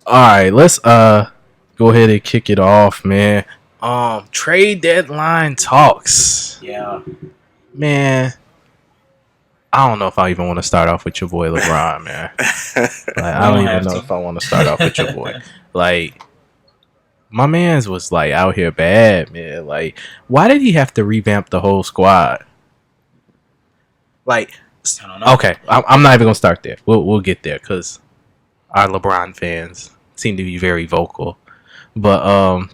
right, let's go ahead and kick it off, man. Trade deadline talks. Yeah. Man, I don't know if I even want to start off with your boy LeBron, man. I don't even know if I want to start off with your boy. Like, my man's was like out here bad, man. Like, why did he have to revamp the whole squad? Like, I don't know. Okay, I'm not even gonna start there. We'll get there because our LeBron fans seem to be very vocal. But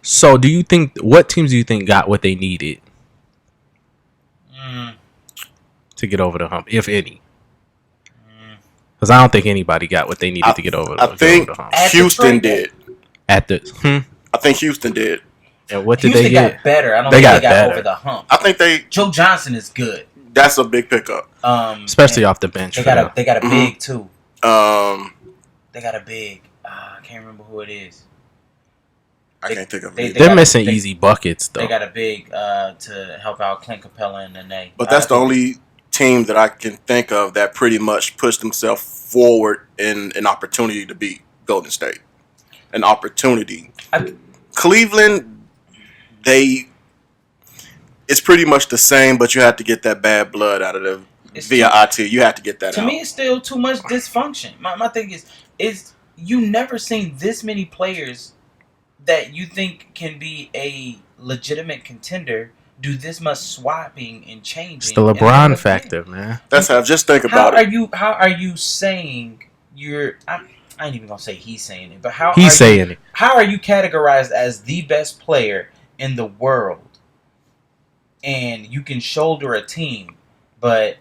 so do you think what teams do you think got what they needed to get over the hump, if any? Because I don't think anybody got what they needed to get over. I think Houston did. I think Houston did. And what did Houston they get? Got better. I don't think they got over the hump. I think Joe Johnson is good. That's a big pickup, especially off the bench. They got a big too. They got a big. I can't remember who it is. I can't think of it. They're missing easy buckets though. They got a big to help out Clint Capella and Nene. But that's the only team that I can think of that pretty much pushed themselves forward in an opportunity to beat Golden State. An opportunity. Cleveland, it's pretty much the same, but you have to get that bad blood out of them via IT. You have to get that out. To me, it's still too much dysfunction. My thing is you never seen this many players that you think can be a legitimate contender do this much swapping and changing. It's the LeBron factor, man. That's how. Just think about it. How are you saying you're? I ain't even gonna say he's saying it, but how he's saying it? How are you categorized as the best player in the world, and you can shoulder a team, but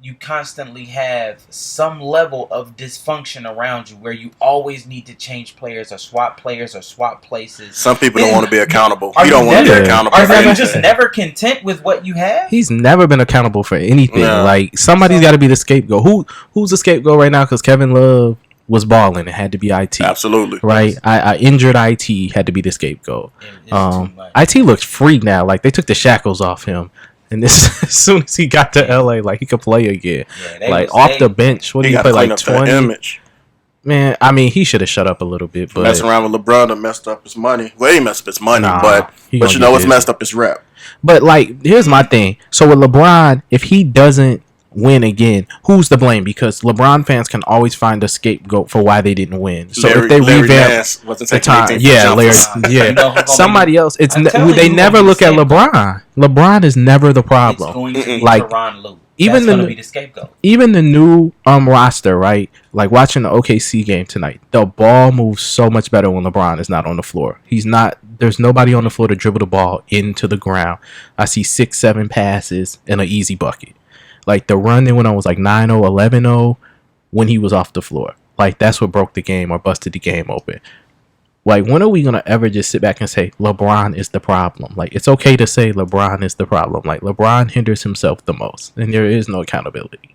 you constantly have some level of dysfunction around you where you always need to change players or swap places. Some people don't want to be accountable. You don't want to be accountable. Are you just never content with what you have? He's never been accountable for anything. No. Like, somebody's got to be the scapegoat. Who's the scapegoat right now? Because Kevin Love was balling. It had to be IT. Absolutely. Right? I injured IT, had to be the scapegoat. IT looks free now. Like, they took the shackles off him. And as soon as he got to LA, like, he could play again. Yeah, off the bench. What did he play, like 20? Man, I mean, he should have shut up a little bit. But messing around with LeBron and messed up his money. Well, he messed up his money, but you know what's messed up his rep. But, like, here's my thing. So with LeBron, if he doesn't win again, who's to blame? Because LeBron fans can always find a scapegoat for why they didn't win. So if they revamp the time, somebody else. They never look at LeBron. LeBron is never the problem. It's going to be Tyronn Lue. Even That's going to be the scapegoat. Even the new roster, right? Like watching the OKC game tonight, the ball moves so much better when LeBron is not on the floor. There's nobody on the floor to dribble the ball into the ground. I see 6-7 passes and an easy bucket. Like, the run they went on was like 9-0, 11-0 when he was off the floor. Like, that's what broke the game or busted the game open. Like, when are we going to ever just sit back and say LeBron is the problem? Like, it's okay to say LeBron is the problem. Like, LeBron hinders himself the most, and there is no accountability.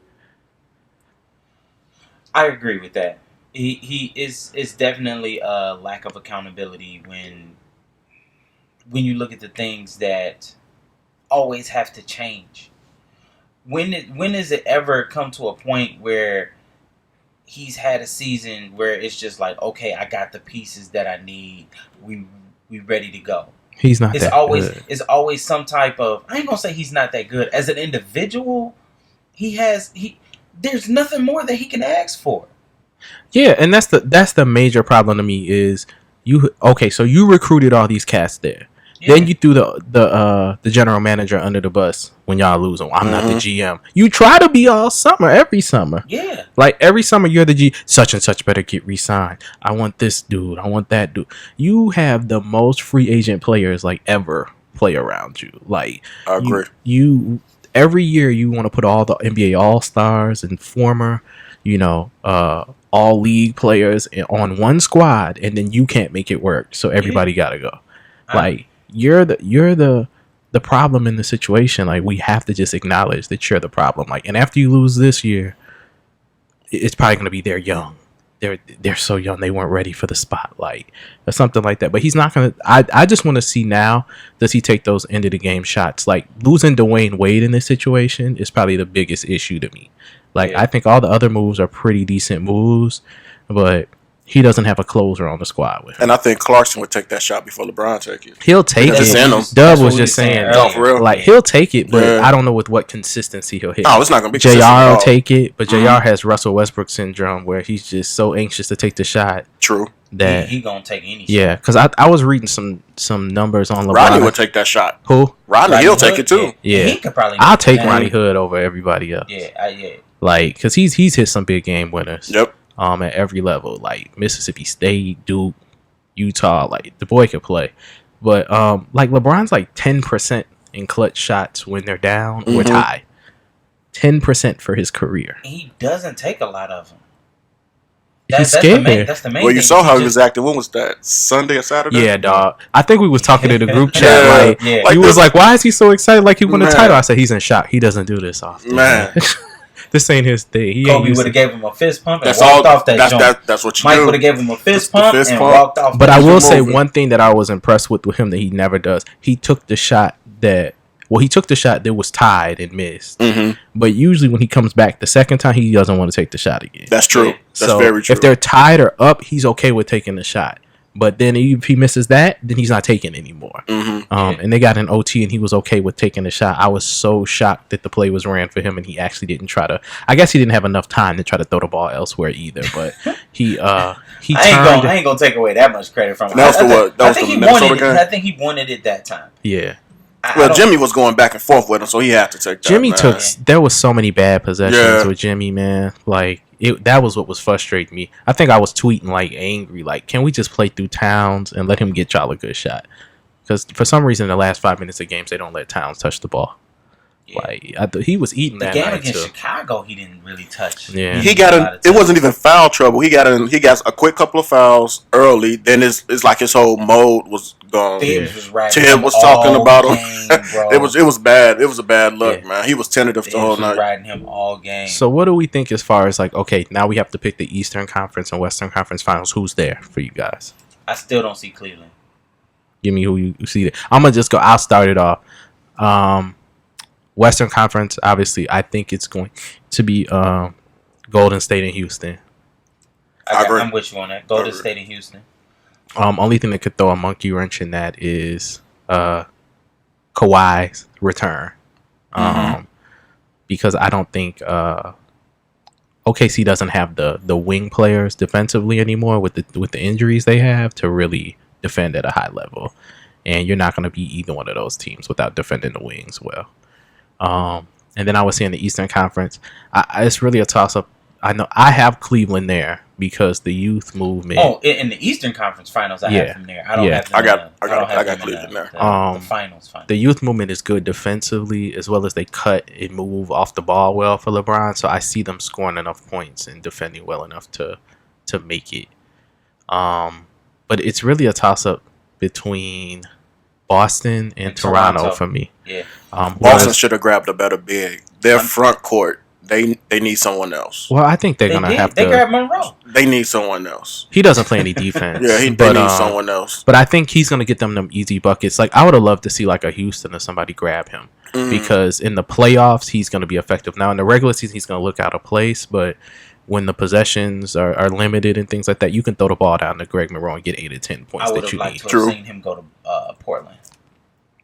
I agree with that. He is definitely a lack of accountability when you look at the things that always have to change. When does it ever come to a point where he's had a season where it's just like, okay, I got the pieces that I need. We ready to go. He's not. It's always some type of. I ain't gonna say he's not that good as an individual. There's nothing more that he can ask for. Yeah, and that's the major problem to me is so you recruited all these cats there. Yeah. Then you threw the general manager under the bus when y'all lose him. I'm not the GM. You try to be all summer, every summer. Yeah. Like, every summer you're the G. Such and such better get re-signed. I want this dude. I want that dude. You have the most free agent players, like, ever play around you. Like, I agree. You every year you want to put all the NBA All-Stars and former, all league players on one squad, and then you can't make it work. So everybody gotta go. Like, you're the problem in the situation. Like, we have to just acknowledge that you're the problem. Like, and after you lose this year, it's probably going to be they're young. they're so young, they weren't ready for the spotlight or something like that. But he's not gonna. I just want to see now, does he take those end of the game shots? Like losing Dwayne Wade in this situation is probably the biggest issue to me. Like I think all the other moves are pretty decent moves, but he doesn't have a closer on the squad with him. And I think Clarkson would take that shot before LeBron take it. He'll take it. Dub was just saying, like he'll take it, but I don't know with what consistency he'll hit. Oh, it's not gonna be. JR will take it, but JR has Russell Westbrook syndrome, where he's just so anxious to take the shot. True. That he gonna take any shot. Yeah, because I was reading some numbers on LeBron. Rodney would take that shot. Who? Rodney he'll take it too. Yeah. He could probably. I'll take Rodney Hood over everybody else. Yeah. Like, because he's hit some big game winners. Yep. At every level, like Mississippi State, Duke, Utah, like the boy could play. But like LeBron's like 10% in clutch shots when they're down or tied. 10% for his career. He doesn't take a lot of them. He's scared. That's the main well, you thing. saw how he was acting. When was that? Sunday or Saturday? Yeah, dog. I think we was talking in the group chat. Like he was like, "Why is he so excited? Like he won the title?" I said, "He's in shock. He doesn't do this often." Man. This ain't his thing. Kobe would have gave him a fist pump and walked off that joint. That's what you Mike do. would have gave him a fist pump and walked off. But I will say one thing that I was impressed with him that he never does. He took the shot that was tied and missed. But usually when he comes back the second time, he doesn't want to take the shot again. That's true. That's very true. If they're tied or up, he's okay with taking the shot. But then if he misses that, then he's not taking it anymore. And they got an OT, and he was okay with taking the shot. I was so shocked that the play was ran for him, and he actually didn't try to. I guess he didn't have enough time to try to throw the ball elsewhere either. But I ain't gonna take away that much credit from him. I think he wanted it that time. Yeah. Well, Jimmy was going back and forth with him, so he had to take that. Jimmy there was so many bad possessions with Jimmy, man. Like that was what was frustrating me. I think I was tweeting like angry, like, can we just play through Towns and let him get y'all a good shot? Because for some reason, in the last 5 minutes of games, they don't let Towns touch the ball. Yeah. Like he was eating that game night against too. Chicago. He didn't really touch. Yeah, he got it wasn't even foul trouble. He got a quick couple of fouls early. Then it's like his whole mode was gone. Tim was talking about him. It was bad. It was a bad look, man. He was tentative the whole night. Riding him all game. So what do we think as far as like, okay, now we have to pick the Eastern Conference and Western Conference Finals. Who's there for you guys? I still don't see Cleveland. Give me who you see there. I'm gonna just go. I'll start it off. Western Conference, obviously, I think it's going to be Golden State and Houston. I'm with you on that. Golden State and Houston. Only thing that could throw a monkey wrench in that is Kawhi's return. Because I don't think OKC doesn't have the wing players defensively anymore with the injuries they have to really defend at a high level. And you're not going to be either one of those teams without defending the wings well. And then I was saying the Eastern Conference, it's really a toss-up. I know I have Cleveland there because the youth movement. Oh, in the Eastern Conference Finals, I have them there. I don't have them. I got Cleveland there. The finals. The youth movement is good defensively as well as they cut and move off the ball well for LeBron. So I see them scoring enough points and defending well enough to make it. But it's really a toss-up between Boston and Toronto for me. Yeah. Boston should have grabbed a better big. Their front court, they need someone else. Well, I think they're gonna have to. They grabbed Monroe. They need someone else. He doesn't play any defense. They need someone else. But I think he's gonna get them easy buckets. Like I would have loved to see like a Houston or somebody grab him because in the playoffs he's gonna be effective. Now in the regular season he's gonna look out of place, but when the possessions are limited and things like that, you can throw the ball down to Greg Monroe and get 8 to 10 points that you need. I would have liked to have seen him go to Portland.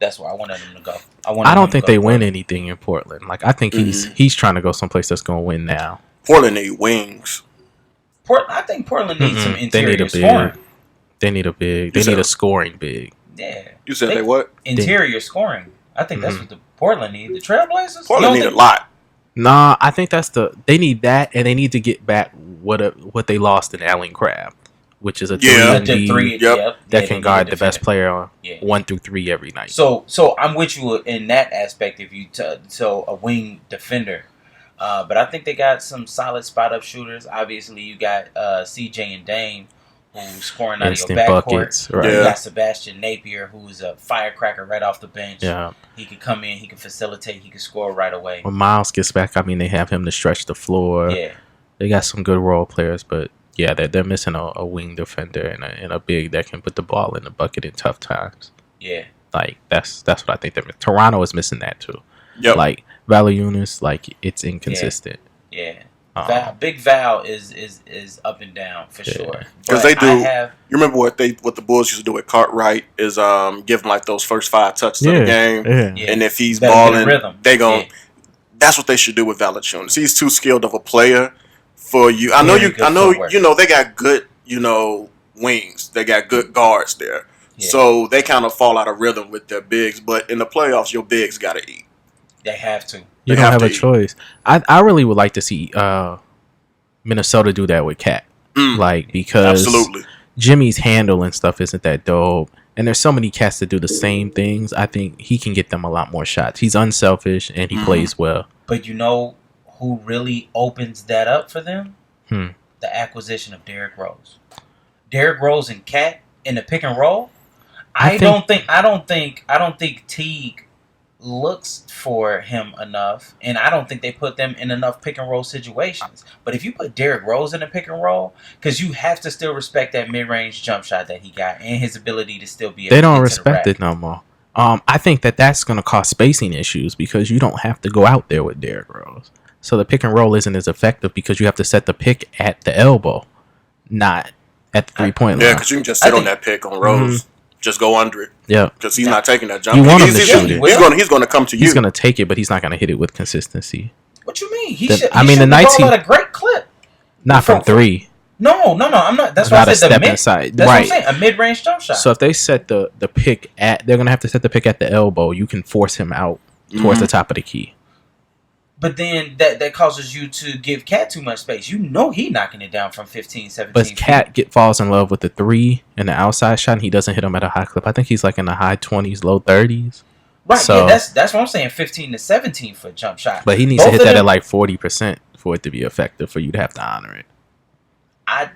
That's where I wanted him to go. I don't think they win anything in Portland. Like I think he's trying to go someplace that's going to win now. Portland need wings. I think Portland needs some interior scoring. They need a big. They need a scoring big. Yeah. You said they what? Interior scoring. I think that's what the Portland need. The Trailblazers. Portland need a lot. Nah, I think they need that, and they need to get back what they lost in Allen Crabbe, which is a 3 that can guard the best player on 1 through 3 every night. So I'm with you in that aspect. If you so a wing defender, but I think they got some solid spot up shooters. Obviously, you got CJ and Dame, who's scoring out of your backcourt. Right. You got Sebastian Napier, who's a firecracker right off the bench. Yeah. He could come in, he could facilitate, he could score right away. When Miles gets back, I mean, they have him to stretch the floor. Yeah. They got some good role players, but Yeah, they're missing a wing defender and a big that can put the ball in the bucket in tough times. Yeah. Like that's what I think they're missing. Toronto is missing that too. Yep. Like Valanciunas, like it's inconsistent. Yeah. Big Val is up and down for sure. Because they do. You remember what the Bulls used to do with Cartwright is give him like those first 5 touches of the game, and if he's balling, they gon' That's what they should do with Valanciunas. He's too skilled of a player for you. I know they got good wings. They got good guards there, so they kind of fall out of rhythm with their bigs. But in the playoffs, your bigs got to eat. They have to. You don't have a choice. I really would like to see Minnesota do that with Cat. Because absolutely. Jimmy's handle and stuff isn't that dope. And there's so many cats that do the same things. I think he can get them a lot more shots. He's unselfish and he plays well. But you know who really opens that up for them? The acquisition of Derrick Rose. Derrick Rose and Cat in the pick and roll. I don't think Teague looks for him enough, and I don't think they put them in enough pick and roll situations. But if you put Derrick Rose in a pick and roll, because you have to still respect that mid-range jump shot that he got and his ability to still be able they don't respect it no more. I think that's going to cause spacing issues because you don't have to go out there with Derrick Rose. So the pick and roll isn't as effective because you have to set the pick at the elbow, not at the 3-point line. Yeah, because you can just sit on that pick on Rose. Just go under it. Yeah. Because he's not taking that jump. You want him to shoot it. He's going to come to you. He's going to take it, but he's not going to hit it with consistency. What you mean? The nights he... at a great clip. Not from 3. No, I'm not. That's why I said the inside. That's what I'm saying. A mid-range jump shot. So if they set the pick at... They're going to have to set the pick at the elbow. You can force him out towards the top of the key. But then that causes you to give Cat too much space. You know he knocking it down from 15, 17 But Cat falls in love with the 3 and the outside shot, and he doesn't hit him at a high clip. I think he's like in the high 20s, low 30s. Right, so, yeah, that's what I'm saying, 15 to 17 for jump shot. But he needs to hit that at like 40% for it to be effective, for you to have to honor it. I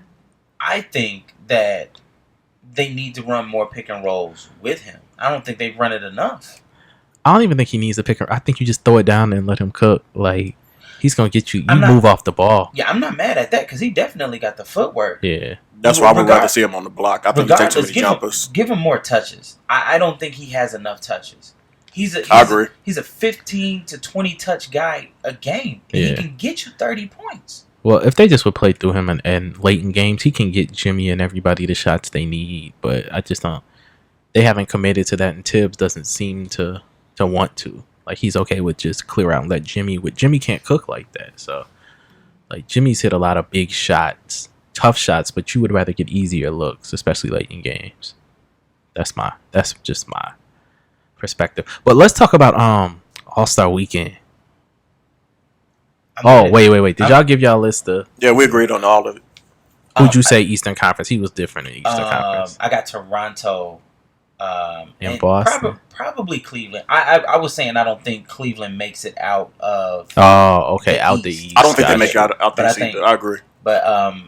think that they need to run more pick and rolls with him. I don't think they've run it enough. I don't even think he needs a pick. I think you just throw it down and let him cook. Like, he's going to get you. Move off the ball. Yeah, I'm not mad at that because he definitely got the footwork. Yeah. That's why I would rather see him on the block. I think he takes too many jumpers. Give him more touches. I don't think he has enough touches. I agree. He's a 15 to 20 touch guy a game. And he can get you 30 points. Well, if they just would play through him and late in games, he can get Jimmy and everybody the shots they need. But I just don't. They haven't committed to that, and Tibbs doesn't seem to want to. Like, he's okay with just clear out and let Jimmy. Jimmy can't cook like that. So, like, Jimmy's hit a lot of big shots, tough shots, but you would rather get easier looks, especially late in games. That's just my perspective. But let's talk about All-Star Weekend. Wait. Did y'all give y'all a list of... Yeah, we agreed on all of it. Who'd you say Eastern Conference? He was different in Eastern Conference. I got Toronto. In Boston? Probably Cleveland. I was saying I don't think Cleveland makes it out of out the East. I don't think they make it out the East either. I agree. But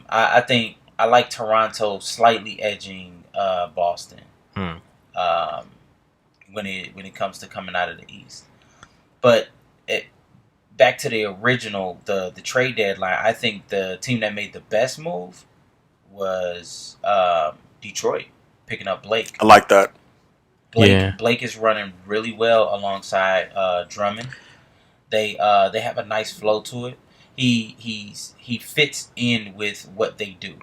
I think I like Toronto slightly edging Boston when it comes to coming out of the East. But back to the original, the trade deadline, I think the team that made the best move was Detroit, picking up Blake. I like that. Blake is running really well alongside Drummond. They have a nice flow to it. He fits in with what they do.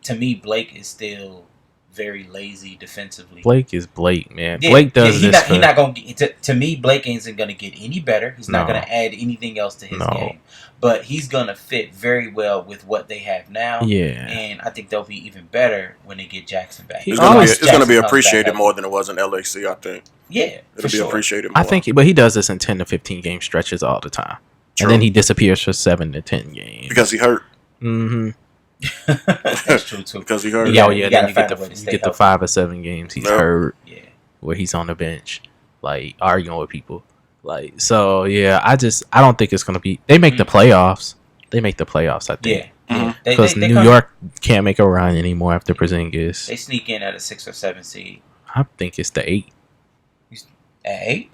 To me, Blake is still very lazy defensively. Blake is Blake, man. Yeah, Blake does this. He's not going to me. Blake isn't going to get any better. He's not going to add anything else to his game. But he's going to fit very well with what they have now. Yeah, and I think they'll be even better when they get Jackson back. It's going to be appreciated more than it was in LAC. I think. Yeah, it'll be appreciated more. I think, but he does this in 10 to 15 game stretches all the time, and then he disappears for 7 to 10 games because he hurt. Mm-hmm. That's true too. Because he hurt. Then you get the 5 or 7 games he's hurt. Yeah, where he's on the bench, like arguing with people. Like, so yeah, I don't think it's gonna be. They make the playoffs. They make the playoffs. I think. Yeah, because New York can't make a run anymore after Porzingis. They sneak in at a 6 or 7 seed. I think it's the 8. At 8?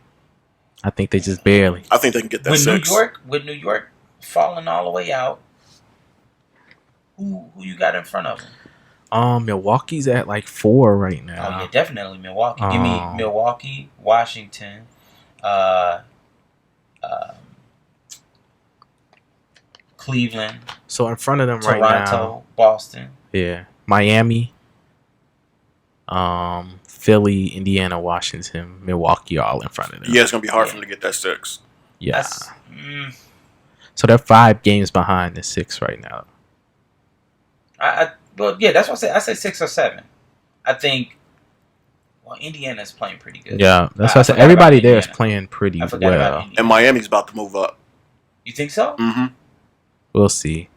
I think they just barely. I think they can get that 6. With New York falling all the way out. Who you got in front of them? Milwaukee's at like 4 right now. Oh yeah, definitely Milwaukee. Give me Milwaukee, Washington, Cleveland. So in front of them Toronto, right now, Toronto, Boston. Yeah, Miami, Philly, Indiana, Washington, Milwaukee, all in front of them. Yeah, it's gonna be hard for them to get that 6. Yeah. So they're 5 games behind the 6 right now. Well, yeah, that's what I say 6 or 7. I think. Well, Indiana's playing pretty good. Yeah, that's what I said. Everybody there is playing pretty well. And Miami's about to move up. You think so? Mm-hmm. We'll see.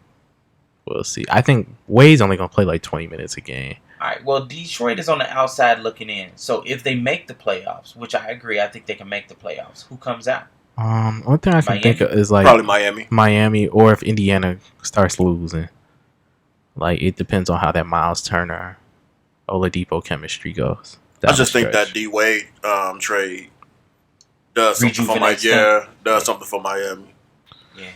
I think Wade's only gonna play like 20 minutes a game. All right. Well, Detroit is on the outside looking in. So if they make the playoffs, which I agree, I think they can make the playoffs. Who comes out? One thing I can think of is like probably Miami, or if Indiana starts losing. Like it depends on how that Miles Turner, Oladipo chemistry goes. I just think that D Wade trade does something for Miami. Yeah, does something for Miami. Yeah,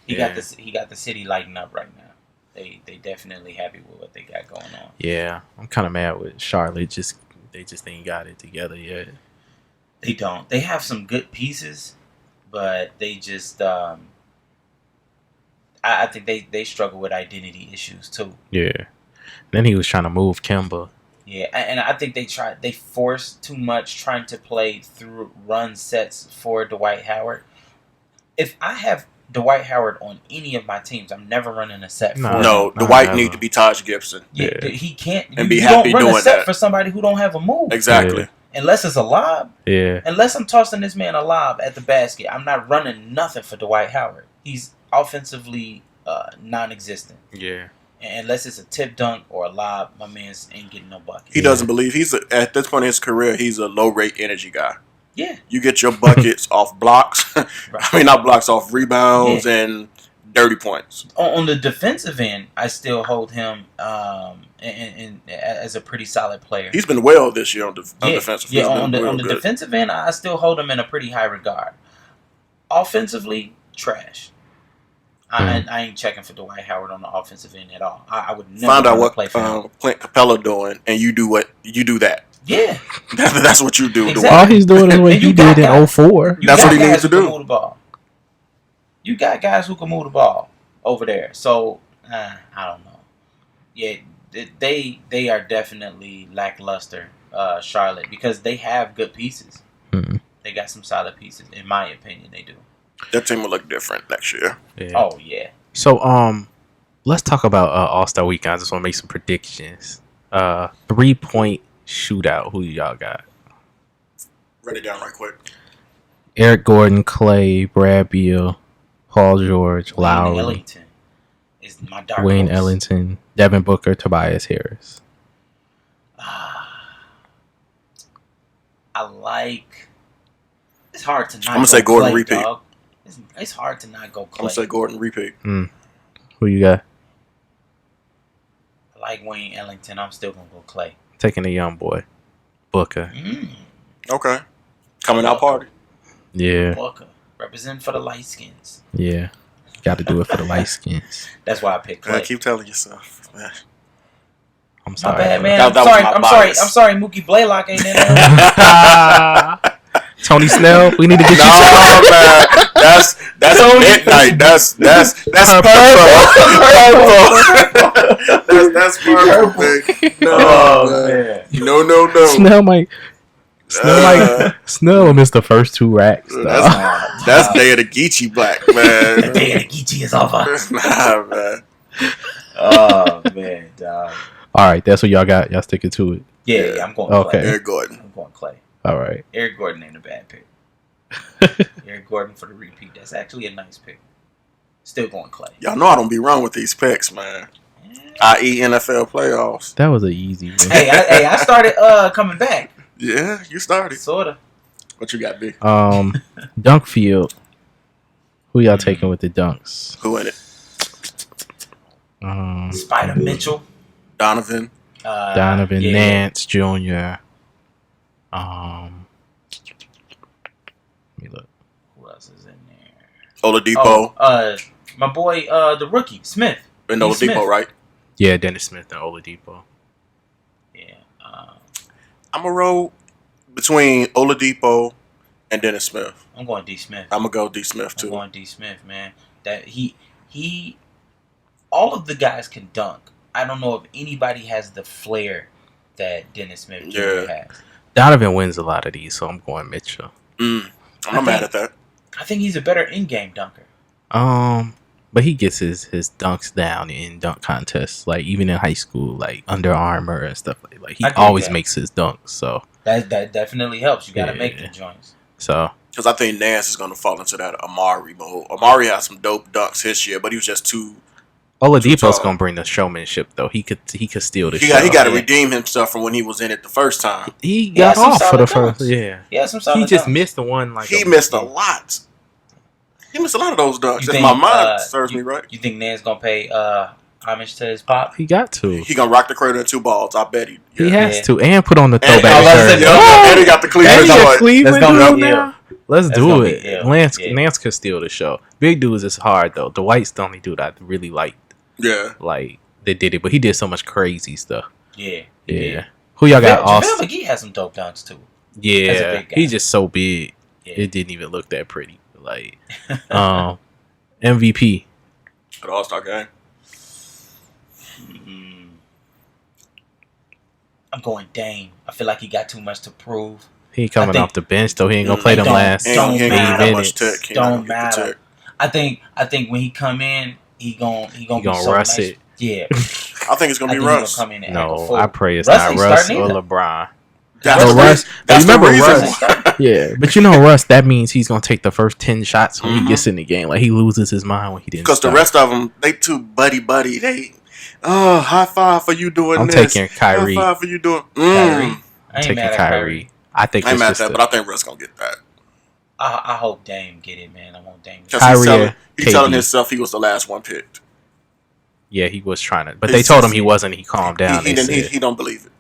he got the city lighting up right now. They definitely happy with what they got going on. Yeah, I'm kind of mad with Charlotte. They just ain't got it together yet. They don't. They have some good pieces, but they just I think they struggle with identity issues too. Yeah. Then he was trying to move Kemba. Yeah, and I think they forced too much trying to play through run sets for Dwight Howard. If I have Dwight Howard on any of my teams, I'm never running a set for him. No, Dwight need to be Taj Gibson. Yeah, he can't. And be happy doing that. You don't run a set that for somebody who don't have a move. Exactly. Yeah. Unless it's a lob. Yeah. Unless I'm tossing this man a lob at the basket, I'm not running nothing for Dwight Howard. He's offensively non-existent. Yeah. Unless it's a tip dunk or a lob, my man ain't getting no bucket. He doesn't believe at this point in his career, he's a low rate energy guy. Yeah. You get your buckets off blocks. Right. I mean, not blocks, off rebounds and dirty points. On the defensive end, I still hold him as a pretty solid player. He's been well this year on defensive. Yeah, on the defensive end, I still hold him in a pretty high regard. Offensively, trash. I ain't checking for Dwight Howard on the offensive end at all. I would never find out what Clint Capella doing, and you do that. Yeah, that's what you do. Exactly. All he's doing is what he did in 04. That's what he needs to do. Move the ball. You got guys who can move the ball over there. So I don't know. Yeah, they are definitely lackluster, Charlotte, because they have good pieces. Mm-hmm. They got some solid pieces, in my opinion. They do. That team will look different next year. Yeah. Oh yeah. So let's talk about All-Star Weekend. I just want to make some predictions. 3-point shootout. Who y'all got? Write it down right quick. Eric Gordon, Clay, Brad Beal, Paul George, Lowry. Wayne Ellington is my dark Wayne horse. Ellington, Devin Booker, Tobias Harris. I like. It's hard to not. I'm gonna say Gordon Clay, repeat. Dog. It's hard to not go Clay. I'm gonna say Gordon repeat. Who you got? I like Wayne Ellington. I'm still gonna go Clay. Taking a young boy, Booker. Okay, coming out party. Yeah. Booker representing for the light skins. Yeah. Got to do it for the light skins. That's why I picked Clay. Keep telling yourself. I'm sorry. My bad, man. I'm sorry. Mookie Blaylock ain't in there. Tony Snell, we need to get you. No, man. That's midnight. That's purple. That's purple. No, man. No. Snell missed the first 2 racks. That's Day of the Geechee Black, man. The Day of the Geechee is over. Nah, man. Oh man, dog. All right, that's what y'all got. Y'all sticking to it. Yeah, I'm going Okay. Clay. Eric Gordon. I'm going Clay. All right. Eric Gordon ain't a bad pick. Eric Gordon for the repeat. That's actually a nice pick. Still going Clay. Y'all know I don't be wrong with these picks, man. I.e. NFL playoffs. That was an easy one. I started coming back. Yeah, you started. Sorta. What you got, B? Dunk field. Who y'all taking with the dunks? Who in it? Spider Mitchell. Donovan. Nance Jr. Let me look. Who else is in there? Oladipo. My boy, the rookie, Smith. And Oladipo, Smith. right? Yeah, Dennis Smith and Oladipo. Yeah. I'm going to roll between Oladipo and Dennis Smith. I'm going D. Smith. I'm going to go D. Smith, too. I'm going D. Smith, man. That he all of the guys can dunk. I don't know if anybody has the flair that Dennis Smith Jr. has. Donovan wins a lot of these, so I'm going Mitchell. I'm not mad at that. I think he's a better in-game dunker. But he gets his dunks down in dunk contests, like even in high school, like Under Armour and stuff like he always makes his dunks. So that definitely helps. You got to make the joints. So because I think Nance is going to fall into that Amari mode. Amari has some dope dunks this year, but he was just too. Oladipo's going to bring the showmanship though. He could steal the show. He got to redeem himself from when he was in it the first time. He got off for the first. Yeah, he just missed the one. Like he missed a lot. He missed a lot of those dunks. If my mind serves me right. You think Nan's gonna pay homage to his pop? He got to. He gonna rock the cradle in 2 balls. I bet he. Yeah. He has to, and put on the throwback shirt. And he got the Cleveland joint. Let's do it. Nance could steal the show. Big dudes is hard though. Dwight's the only dude I really liked. Yeah, like they did it, but he did so much crazy stuff. Yeah. Who y'all got? JaVale McGee has some dope dunks too. Yeah, he's just so big. Yeah. It didn't even look that pretty. Like, MVP at All-Star game. I'm going Dame. I feel like he got too much to prove. He ain't coming off the bench though. He ain't gonna play them last. Don't matter. I think when he come in, he gonna be so Russ nice. it. Yeah, I think it's gonna be Russ. No, I pray it's not Russ or LeBron. That's remember Russ? Yeah, but Russ. That means he's gonna take the first 10 shots when he gets in the game. Like he loses his mind when he didn't. Because the rest of them, they too buddy. They, high five for you doing this. I'm taking Kyrie. High five for you doing. Kyrie. I'm taking Kyrie. I think I ain't mad at that, but I think Russ gonna get that. I hope Dame get it, man. I want Dame. Kyrie. He's telling himself he was the last one picked. Yeah, he was trying to, but they told him he wasn't. He calmed down. He don't believe it.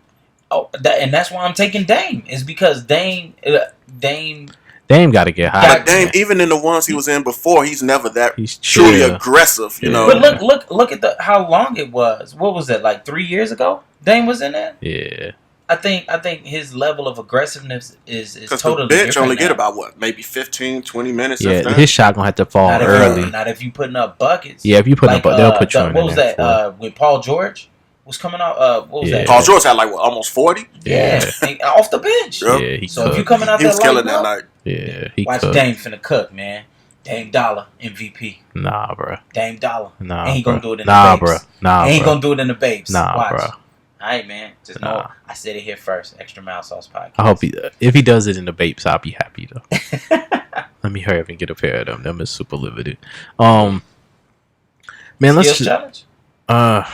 Oh, and that's why I'm taking Dame. Is because Dame got to get high. But Dame, even in the ones he was in before, he's never that truly aggressive. You know. But look at how long it was. What was that? Like 3 years ago? Dame was in there. Yeah. I think his level of aggressiveness is totally different. The bench only get about maybe 15, 20 minutes. Yeah, his shot gonna have to fall early. Not if you putting up buckets. Yeah, if you put up, they'll put you in. What was that? When Paul George was coming out. What was that? Paul George had almost 40. Yeah, off the bench. Yep. Yeah, so if you coming out, he was killing that night. Yeah, watch Dame finna cook, man. Dame Dollar MVP. Nah, bro. Dame Dollar. Nah, ain't gonna do it in the babes. Bro. Nah, ain't gonna do it in the babes. Nah, watch. Bro. All right, man. Just know I said it here first. Xtra Mild Sauce Podcast. I hope if he does it in the Bapes, I'll be happy though. Let me hurry up and get a pair of them. Them is super limited. Man, skills challenge. I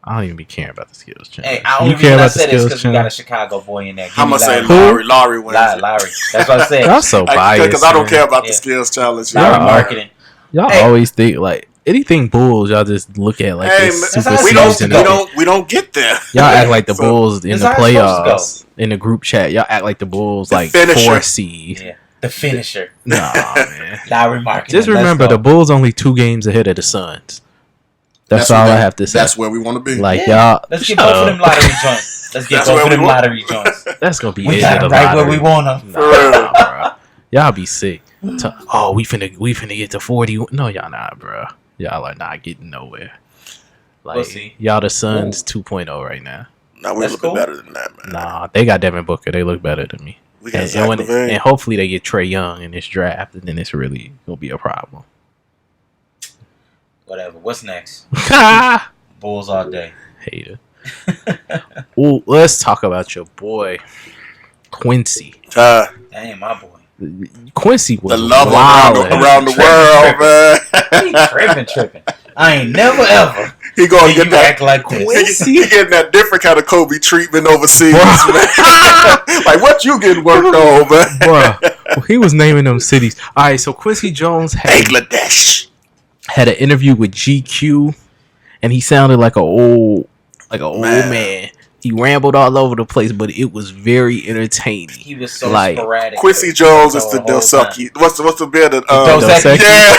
don't even be caring about the skills challenge. Hey, I only reason I said this because we got a Chicago boy in there. I'm gonna say Lowry wins. Lowry. That's what I said. Y'all so biased. Because I don't care about the skills challenge. Lowry marketing. Y'all always think like. Anything Bulls, y'all just look at like this super season. We don't get there. Y'all act like the Bulls in the playoffs in the group chat. Y'all act like the Bulls like finisher. 4 seed. Yeah, the finisher. Nah, man. Lowry marketing. Just remember, the Bulls only 2 games ahead of the Suns. That's all I have to say. That's where we want to be. Like y'all, let's get both of them lottery joints. Let's get both of them lottery joints. That's gonna be right where we want them. Nah, bro. Y'all be sick. We finna get to 40. No, y'all not, bro. Y'all are not getting nowhere. Like we'll see. Y'all the Suns 2.0 right now. Nah, we look better than that, man. Nah, they got Devin Booker. They look better than me. And hopefully they get Trae Young in this draft, and then it's really gonna be a problem. Whatever. What's next? Bulls all day. Hater. Ooh, let's talk about your boy Quincy. Damn, my boy. Quincy was the love around the world, man. He tripping. I ain't never ever. He gonna get that act like Quincy. He getting that different kind of Kobe treatment overseas, man. Like what you getting worked on, man? Bro, he was naming them cities. All right, so Quincy Jones Bangladesh had an interview with GQ, and he sounded like an old man. He rambled all over the place, but it was very entertaining. He was so sporadic. Quincy Jones is the Doseki. What's the bit of Doseki? Yeah.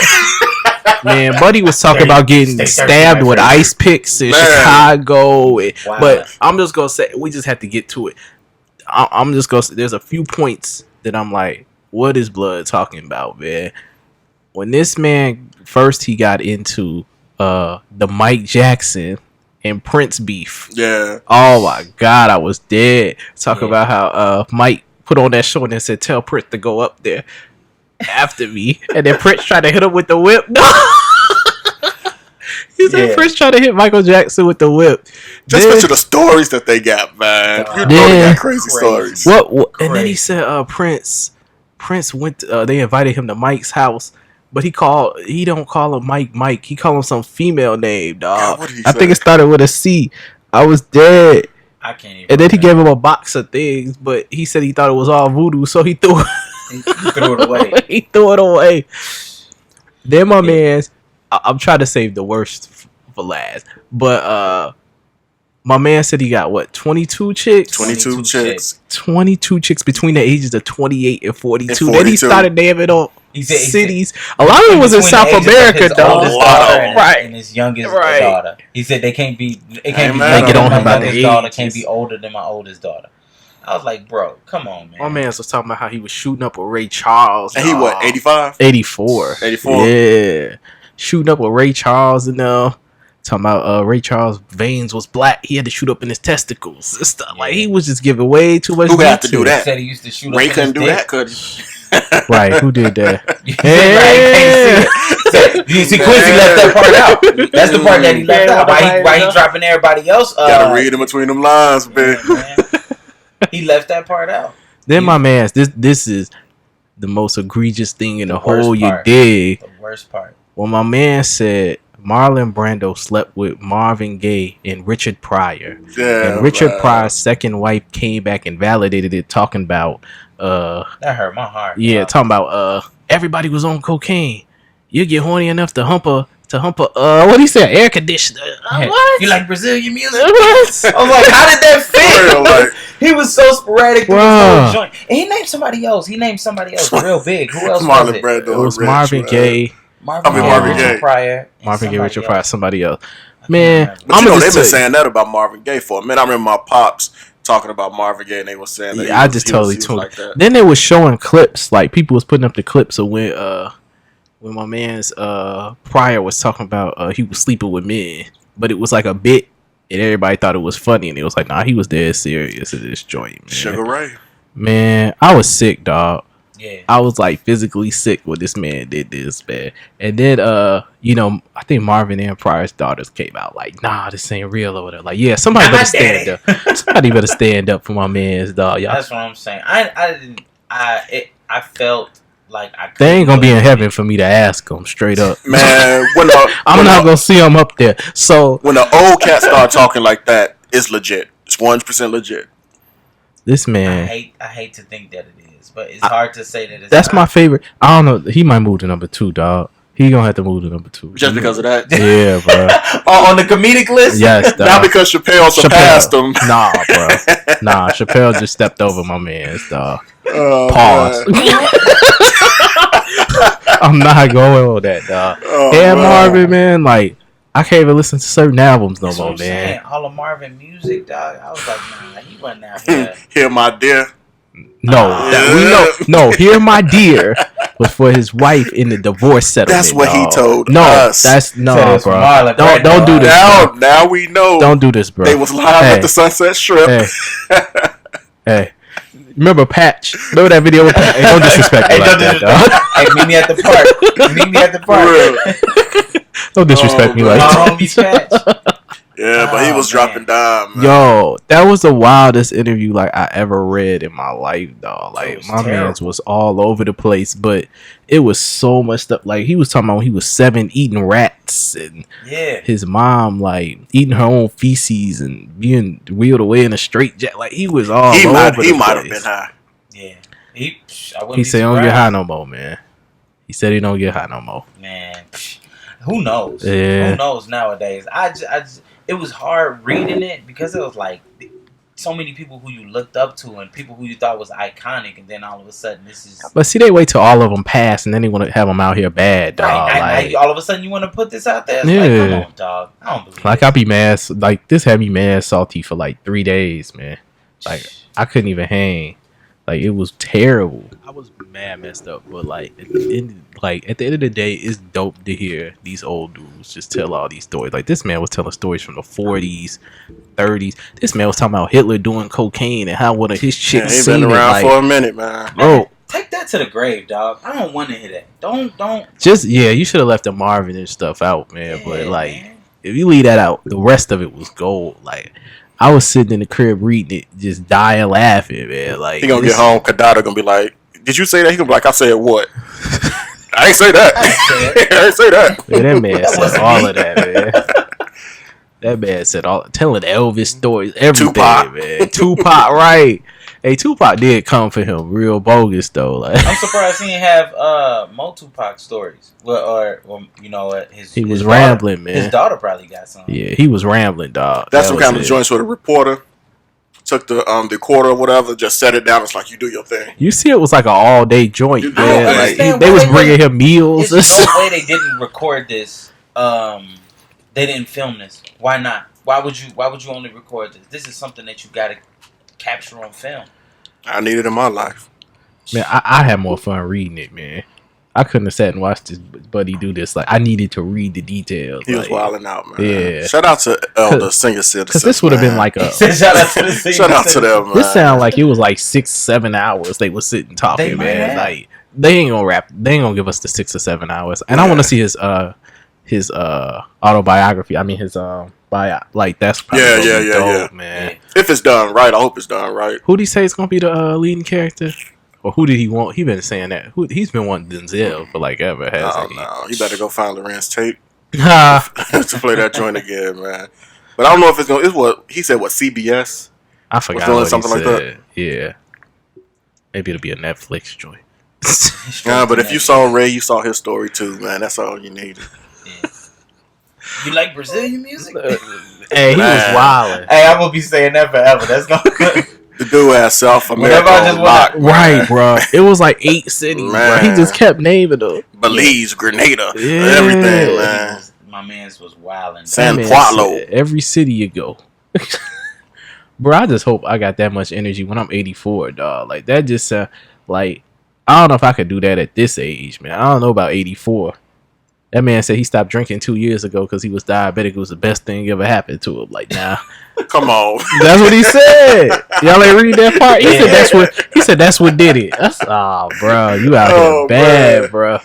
Man, Buddy was talking about getting stabbed with ice picks in Chicago. Wow. But I'm just gonna say, we just have to get to it. I'm just gonna say, there's a few points that I'm like, what is Blood talking about, man? When this man first he got into the Mike Jackson and Prince beef. Yeah. Oh my God, I was dead. Talking about how Mike put on that show and then said, tell Prince to go up there after me. And then Prince tried to hit him with the whip. He said Prince tried to hit Michael Jackson with the whip. Just picture the stories that they got, man. You know they got crazy stories. What? And then he said Prince went they invited him to Mike's house. But he don't call him Mike. He call him some female name, dog. God, I think it started with a C. I was dead. I can't even. And then he gave him a box of things, but he said he thought it was all voodoo, so he threw it. He threw it away. He threw it away. Then my man's. I'm trying to save the worst for last, but my man said he got what 22 chicks. 22 chicks. 22 chicks between the ages of 28 and 42. Then he started naming on cities. A lot of them was in South America, though. Right. And his youngest daughter. He said they can't be. It can't be. My youngest daughter can't be older than my oldest daughter. I was like, bro, come on, man. My man was talking about how he was shooting up with Ray Charles. And he what? 85. 84. Yeah, shooting up with Ray Charles and talking about Ray Charles' veins was black. He had to shoot up in his testicles and stuff. Like he was just giving way too much. Who had to do that? He said he used to shoot Ray up couldn't do that, could Right, who did that? You see, Quincy left that part out. That's the part that he left out. Why he dropping everybody else? Gotta read in between them lines, man. He left that part out. Then my man, this is the most egregious thing in the whole you dig. The worst part. Well, my man said Marlon Brando slept with Marvin Gaye and Richard Pryor. Yeah, and Richard Pryor's second wife came back and validated it, talking about that hurt my heart. Yeah, talking about everybody was on cocaine. You get horny enough to hump a what do you say, air conditioner? What? You like Brazilian music? What? I was like, how did that fit? He was so sporadic through his whole joint. And he named somebody else. Real big. Who else was it? It was Marvin Gaye. Marvin Gaye. Richard Pryor. Marvin Gaye, Richard Pryor, somebody else. Man, but you know they've been saying that about Marvin Gaye for a minute. I remember my pops talking about Marvin Gaye and they were saying that. Yeah, I just totally tuned. Like then they was showing clips, like people was putting up the clips of when my man's Pryor was talking about he was sleeping with men, but it was like a bit, and everybody thought it was funny, and it was like, nah, he was dead serious in this joint, man. Sugar Ray. Man, I was sick, dog. Yeah. I was like physically sick when this man did this, man. And then I think Marvin and Pryor's daughters came out like, nah, this ain't real or whatever. Like, yeah, somebody better stand up. Somebody better stand up for my man's dog, y'all. That's what I'm saying. I felt like they ain't gonna be in heaven for me to ask them straight up. Man, I'm not gonna see them up there. So when the old cats start talking like that, it's legit. It's 100% legit. This man, I hate to think that it is, but it's hard to say that it's. That's my favorite. I don't know. He might move to number 2, dog. He gonna have to move to number 2 just because of that. Yeah, bro. On the comedic list. Yes, dog. Not because Chappelle surpassed him. Nah, bro. Nah, Chappelle just stepped over my man's dog. Oh, pause. I'm not going with that, dog. And Marvin, man, like I can't even listen to certain albums no more, man. Saying. All of Marvin music, dog. I was like, nah, he wasn't out here. Hear My Dear. No, we know. No, Hear My Dear was for his wife in the divorce settlement. That's what he told us. That's no, bro. Marlon, don't do this. Now we know. Don't do this, bro. They was live at the Sunset Strip. Hey. Remember Patch? Remember that video with Patch? Hey, don't disrespect me like that, dog. Hey, meet me at the park. Don't disrespect me like that. Yeah, but he was dropping dime, man. Yo, that was the wildest interview like I ever read in my life, dog. Like my man's was all over the place, but it was so much stuff. Like he was talking about when he was 7 eating rats, and his mom like eating her own feces and being wheeled away in a straight jet. Like he was all over the place. He might have been high. Yeah, he said he don't get high no more, man. He said he don't get high no more. Man, who knows? Yeah. Who knows nowadays? I just it was hard reading it because it was like so many people who you looked up to and people who you thought was iconic, and then all of a sudden this is. But see, they wait till all of them pass, and then they want to have them out here bad, dog. Right, like, all of a sudden you want to put this out there. It's yeah. Like, come on, dog. I don't believe. Like, I'll be mad. Like, this had me mad salty for like 3 days, man. Like, I couldn't even hang. Like, it was terrible. I was mad messed up, but like at the end of the day, it's dope to hear these old dudes just tell all these stories. Like, this man was telling stories from the 40s, 30s. This man was talking about Hitler doing cocaine and how one of his chicks he's seen been around like, for a minute, man. Bro, take that to the grave, dog. I don't want to hear that. Don't. Just you should have left the Marvin and stuff out, man. Yeah, but like, man. If you leave that out, the rest of it was gold. Like, I was sitting in the crib reading it, just dying laughing, man. Like, he gonna get home, Kadada gonna be like, "Did you say that?" He gonna be like, "I said what?" I ain't say that. I ain't say that. Man, that man said all of that, man. That man said telling Elvis stories, everything, Tupac. man. Tupac, right? Hey, Tupac did come for him, real bogus though. Like, I'm surprised he didn't have more Tupac stories. Well, or you know what? He was rambling, man. His daughter probably got some. Yeah, he was rambling, dog. That's some kind of joints where the reporter took the quarter or whatever, just set it down. It's like, you do your thing. You see, it was like an all day joint, man. Like, they was bringing him meals. There's no way they didn't record this. They didn't film this. Why not? Why would you only record this? This is something that you got to capture on film. I need it in my life. Man, I had more fun reading it, man. I couldn't have sat and watched this buddy do this. Like, I needed to read the details. He was wilding out, man. Yeah. Shout out to Elder Senior Citizen. Because this would have been like a... Shout out to the senior Shout out to them, man. This sounded like it was like 6-7 hours they were sitting talking, man. Like, they ain't gonna rap. They ain't gonna give us the 6 or 7 hours. And I want to see his autobiography. I mean, his bio. Like, that's probably dope, man. Yeah. If it's done right, I hope it's done right. Who did he say is gonna be the leading character? Or who did he want? He been saying that. He's been wanting Denzel for like ever, hasn't he? No, you better go find Lorenz tape to play that joint again, man. But I don't know if it's gonna. It's what he said. What, CBS? I forgot. Doing what something he like said. That. Yeah, maybe it'll be a Netflix joint. Yeah, but if you saw Ray, you saw his story too, man. That's all you needed. Yeah. You like Brazilian music? Hey, he was wilding. Hey, I'm gonna be saying that forever. That's gonna. The dude has South America right, bro. It was like 8 cities, bro. He just kept naming them. Belize, Grenada, everything, man. My man's was wilding. San Paulo. Every city you go. Bro, I just hope I got that much energy when I'm 84, dog. Like, that just like, I don't know if I could do that at this age, man. I don't know about 84. That man said he stopped drinking 2 years ago because he was diabetic. It was the best thing ever happened to him. Like, nah. Come on. That's what he said. Y'all ain't read that part? He said that's what did it. Bro, you out here bad, bro.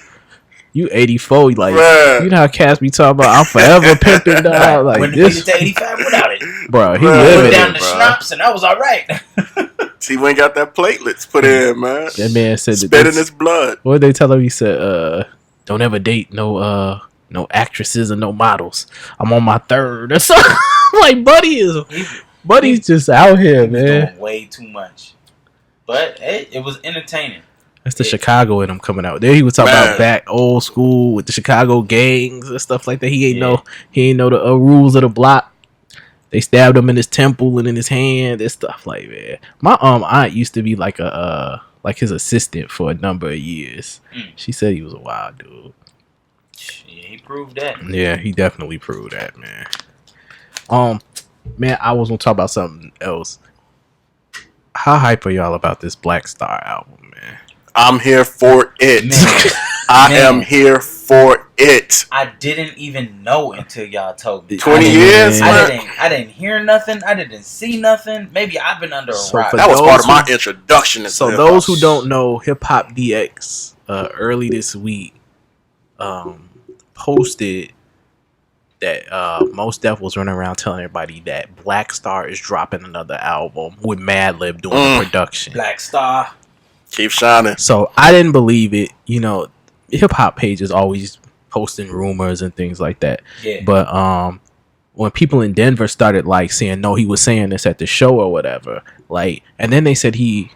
You 84, like, man. You know how cats be talking about I'm forever pimping, dog. Like, when this to 85 without it. Bro, he living down the schnapps and I was alright. See, we ain't got that platelets put in, man. That man said spit in his blood. What did they tell him? He said, don't ever date no actresses or no models. I'm on my third or something. Like, Buddy's just out here, man. Doing way too much. But hey, it was entertaining. That's the Chicago in him coming out. There he was talking about back old school with the Chicago gangs and stuff like that. He ain't know the rules of the block. They stabbed him in his temple and in his hand and stuff like that. My aunt used to be like his assistant for a number of years. She said he was a wild dude. Yeah, he proved that. Yeah, he definitely proved that, man. Man, I was gonna talk about something else. How hype are y'all about this Blackstar album, man? I'm here for it. I am here for it. I didn't even know until y'all told me. 20 years? I didn't hear nothing. I didn't see nothing. Maybe I've been under a rock. That was part of my introduction. So those who don't know, Hip Hop DX early this week posted that Mos Def was running around telling everybody that Blackstar is dropping another album with Madlib doing the production. Blackstar. Keep shining. So I didn't believe it. You know, hip hop pages always posting rumors and things like that. Yeah. But when people in Denver started like saying no, he was saying this at the show or whatever, like, and then they said they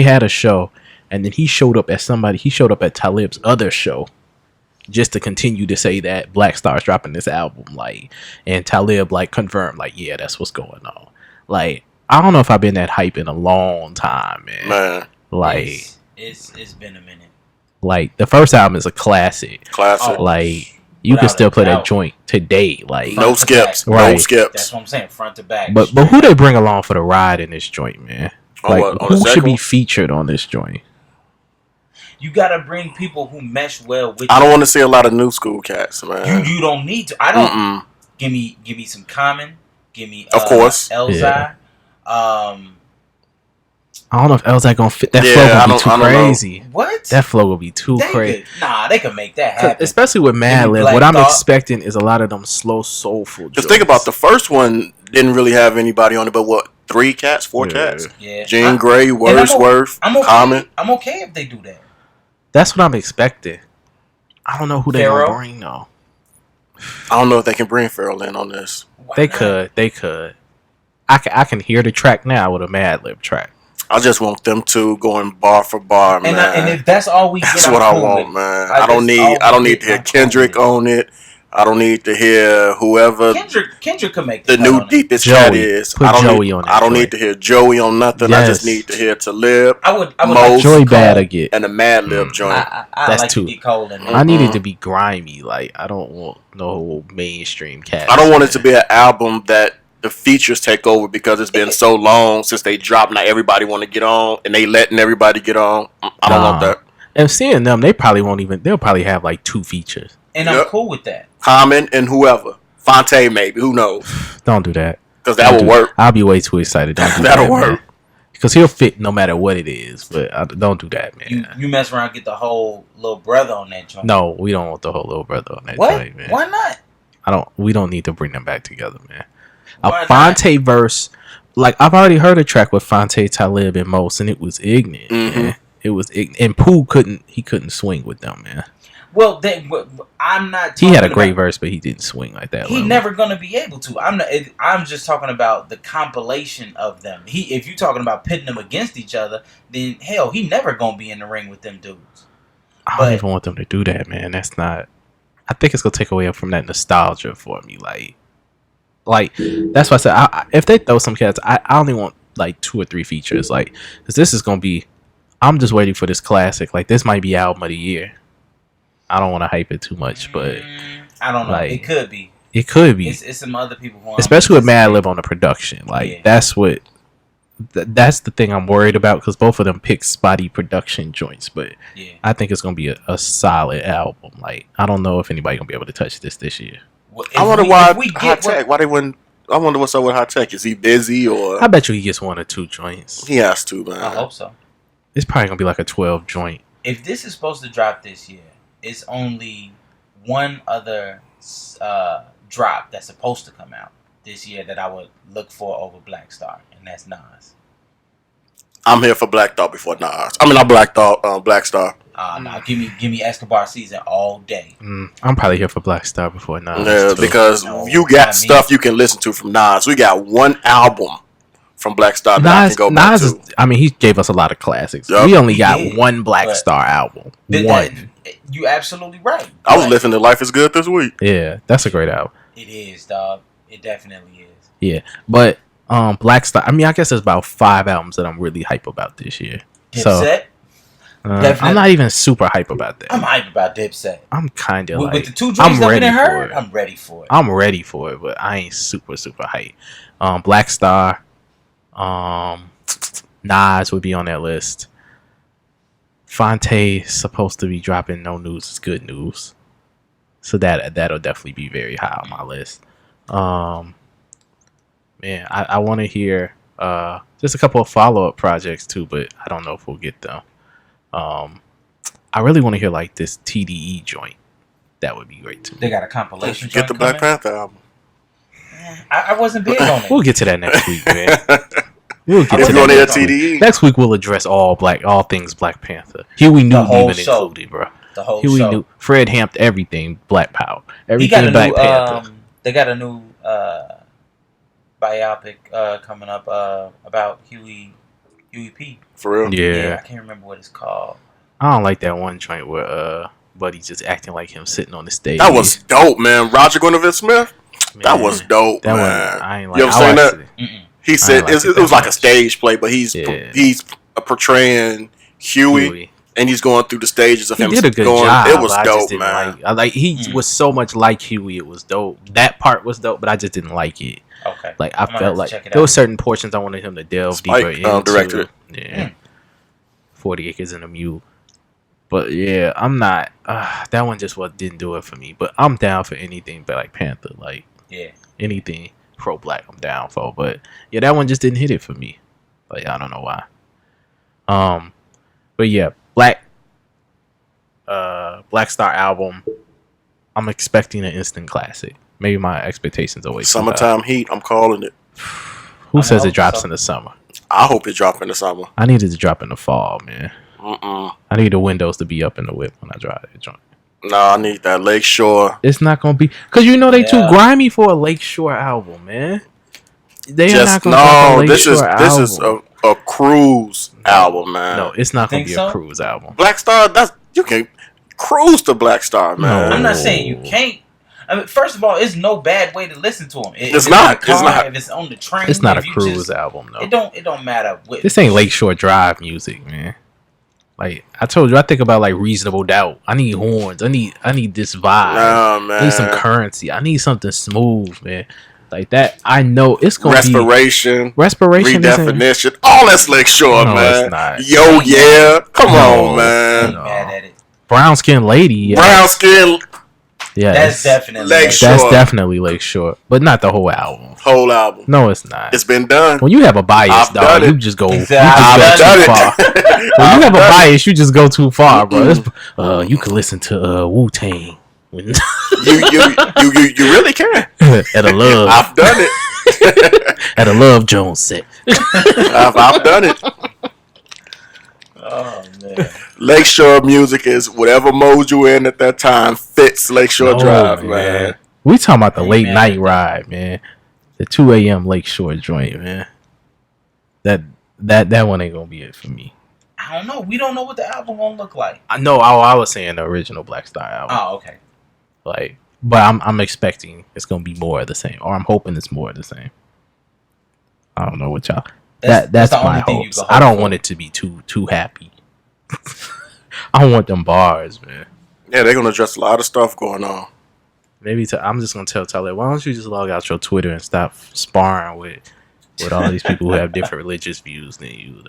had a show, and then he showed up at Talib's other show just to continue to say that Blackstar's dropping this album, like, and Talib like confirmed, like, yeah, that's what's going on. Like, I don't know if I've been that hype in a long time, man. Like it's been a minute. Like the first album is a classic. Oh, like you can still play that joint today. Like no skips, right? No skips. That's what I'm saying, front to back. But who they bring along for the ride in this joint, man? Like who should be featured on this joint? You gotta bring people who mesh well with. I don't want to see a lot of new school cats, man. You don't need to. I don't. Give me some Common. Give me of course Elzai. Yeah. I don't know if Elzai gonna fit. That flow gonna be too crazy. What? That flow will be too crazy. They could make that happen. Especially with Madlib. What I'm expecting is a lot of them slow, soulful. Just think about the first one. Didn't really have anybody on it, but what? 3 cats, 4 cats? Yeah. Jean Grey, Wordsworth, Common. I'm okay if they do that. That's what I'm expecting. I don't know who they're gonna bring though. I don't know if they can bring Pharrell in on this. They could. I can hear the track now with a Madlib track. I just want them two going bar for bar, man. And if that's all we get, that's what I want, man. I don't need to hear Kendrick on it. I don't need to hear whoever Kendrick could make the new deepest cat is. Put Joey on it. I don't need to hear Joey on nothing. Yes. I just need to hear Talib. I would like Joey bad again and a Madlib joint. That's like two. To get cold in there. I need it to be grimy. Like I don't want no mainstream cat. I don't want it to be an album that the features take over because it's been so long since they dropped. Now everybody want to get on, and they letting everybody get on. I don't want that. And seeing them, they probably won't even. They'll probably have like 2 features. And I'm cool with that. Common and whoever. Fonte maybe. Who knows? Don't do that. Because that will work. I'll be way too excited. That'll work. Because he'll fit no matter what it is. But don't do that, man. You mess around and get the whole little brother on that joint. No, we don't want the whole little brother on that joint, man. Why not? We don't need to bring them back together, man. A Fonte verse. Like, I've already heard a track with Fonte, Talib, and Mos, and it was ignorant, man. It was ignorant. And Pooh couldn't swing with them, man. Well, I'm not. He had a great verse, but he didn't swing like that. He's never gonna be able to. I'm just talking about the compilation of them. If you're talking about pitting them against each other, then hell, he never gonna be in the ring with them dudes. I don't even want them to do that, man. That's not. I think it's gonna take away from that nostalgia for me. Like that's why I said if they throw some cats, I only want like 2 or 3 features. Like, because this is gonna be. I'm just waiting for this classic. Like, this might be album of the year. I don't want to hype it too much, but I don't know. Like, it could be. It could be. It's some other people who especially with Madlib on the production. Like that's the thing I'm worried about because both of them pick spotty production joints. But I think it's gonna be a solid album. Like I don't know if anybody gonna be able to touch this year. Well, I wonder why High Tech. Why they wouldn't? I wonder what's up with High Tech. Is he busy or? I bet you he gets 1 or 2 joints. He has to, man. I hope so. It's probably gonna be like a 12 joint. If this is supposed to drop this year. It's only one other drop that's supposed to come out this year that I would look for over Blackstar, and that's Nas. I'm here for Black Thought before Nas. I mean, not Black Thought, Blackstar. No, give me Escobar Season all day. I'm probably here for Blackstar before Nas. Yeah, because you got stuff you can listen to from Nas. We got one album from Blackstar that I can go back to. He gave us a lot of classics. Yep. We only got one Blackstar album. One. You absolutely right. I was listening to Life is Good this week. Yeah, that's a great album. It is, dog. It definitely is. Yeah, but Blackstar. I guess there's about 5 albums that I'm really hype about this year. Dipset. I'm not even super hype about that. I'm hype about Dipset. I'm kind of with the 2 joints that we didn't heard. I'm ready for it. I'm ready for it, but I ain't super hype. Blackstar. Nas would be on that list. Fonte is supposed to be dropping No News is Good News, so that'll definitely be very high on my list. Man, I want to hear just a couple of follow-up projects too, but I don't know if we'll get them. I really want to hear like this TDE joint. That would be great too. They got a compilation. Get the Black Panther album. I wasn't big on it. We'll get to that next week, man. We'll get to that TDE. Next week. We'll address all things Black Panther. Huey Newton even included, bro. The whole Huey show. Fred Hampton, everything Black Power, everything Black Panther. They got a new biopic coming up about Huey P. For real? Yeah. I can't remember what it's called. I don't like that one joint where Buddy's just acting like him sitting on the stage. That was dope, man. Roger Guinevere Smith. Man, that was dope, man. I ain't like. You ever seen that? He said it was like a stage play, but he's portraying Huey, and he's going through the stages of him. He did a good job. It was dope, man. He was so much like Huey. It was dope. That part was dope, but I just didn't like it. Okay. Like I felt like there were certain portions I wanted him to delve deeper into. Directed. Yeah. 40 Acres and a Mule. But yeah, I'm not. That one just didn't do it for me. But I'm down for anything Black Panther. Like anything pro Black, I'm down for. But yeah, that one just didn't hit it for me. Like I don't know why. But yeah, Blackstar album. I'm expecting an instant classic. Maybe my expectations are way too high. Summertime Heat. I'm calling it. Who says it drops in the summer? I hope it drops in the summer. I need it to drop in the fall, man. I need the windows to be up in the whip when I drive that joint. No, I need that Lakeshore. It's not gonna be because you know they too grimy for a Lakeshore album, man. They are not gonna drop a Lakeshore album. This is a cruise album, man. No, it's not gonna be a cruise album. Blackstar, you can cruise to Blackstar, man. No. I'm not saying you can't. I mean, first of all, it's no bad way to listen to them. It's not. If it's on the train, it's not a cruise album, though. It don't matter. This ain't Lakeshore Drive music, man. Like I told you, I think about like Reasonable Doubt. I need horns. I need this vibe. Nah, man. I need some currency. I need something smooth, man. Like that. I know it's gonna Respiration, redefinition. All that's Lakeshore, man. It's not. Yo, yeah. Come on, man. Mad at it. Brown Skin Lady. Yeah. Brown Skin. Yeah, that's definitely Lakeshore. That's definitely Lakeshore, but not the whole album. Whole album. No, it's not. It's been done. When you have a bias, dog, you just go. I've done too far. When you have a bias, you just go too far, bro. You can listen to Wu-Tang. you really can. At a Love. I've done it. At a Love Jones set. I've done it. Oh man. Lakeshore music is whatever mode you in at that time fits Lakeshore Drive, man. We talking about the late night ride, man. The 2 a.m. Lakeshore joint, man. That one ain't gonna be it for me. I don't know. We don't know what the album gonna look like. I know. I was saying the original Blackstar album. Oh, okay. Like, but I'm expecting it's gonna be more of the same, or I'm hoping it's more of the same. I don't know what y'all. That's my hopes. I don't want it to be too happy. I want them bars, man. Yeah, they're gonna address a lot of stuff going on. Maybe I'm just gonna tell Tyler, why don't you just log out your Twitter and stop sparring with all these people who have different religious views than you,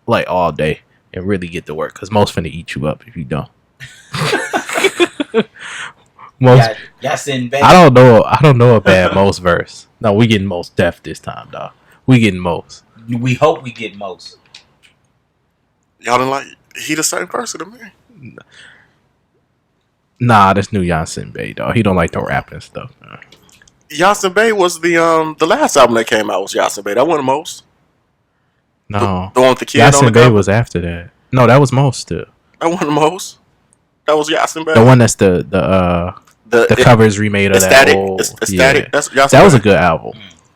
like all day, and really get to work? Because most finna eat you up if you don't. I don't know a bad most verse. No, we getting most deaf this time, dog. We getting most. We hope we get most. Y'all don't like he the same person to me. Nah, that's new Yasin Bey, dog. He don't like the rapping stuff. Man. Yasin Bey was the last album that came out was Yasin Bey. That wasn't most. No, the one with the kid Yasin on the Bey cover? was after that. No, that was most still. That wasn't most. That was Yasin Bey. The one that's the cover is remade of Aesthetic. that old. Aesthetic. Yeah. That was a good album.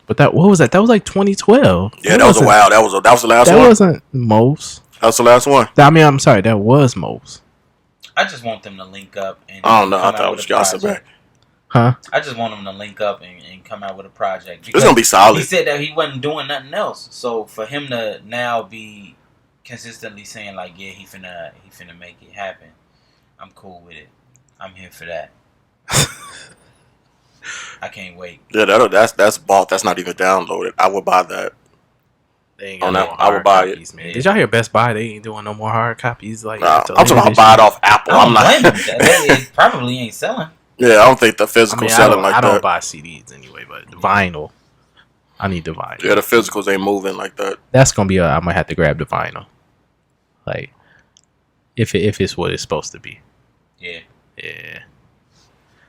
But what was that? That was like 2012. Yeah, that was a while. That was the last one. That wasn't most. That was the last one. I mean, I'm sorry. That was most. I just want them to link up and. I don't know. I thought it was Yasin Bey. Huh? I just want them to link up and come out with a project. It's gonna be solid. He said that he wasn't doing nothing else. So for him to now be consistently saying like, yeah, he finna make it happen, I'm cool with it. I'm here for that. I can't wait. Yeah, that's bought. That's not even downloaded. I would buy that. They ain't got no I would buy copies, it. Man. Did y'all hear Best Buy? They ain't doing no more hard copies. Like, I'm talking about buy it off Apple. I'm not. It probably ain't selling. Yeah, I don't think the physical selling like that. I don't buy CDs anyway, but the vinyl, I need the vinyl. Yeah, the physicals ain't moving like that. That's gonna be I might have to grab the vinyl. Like, if it's what it's supposed to be. Yeah. Yeah.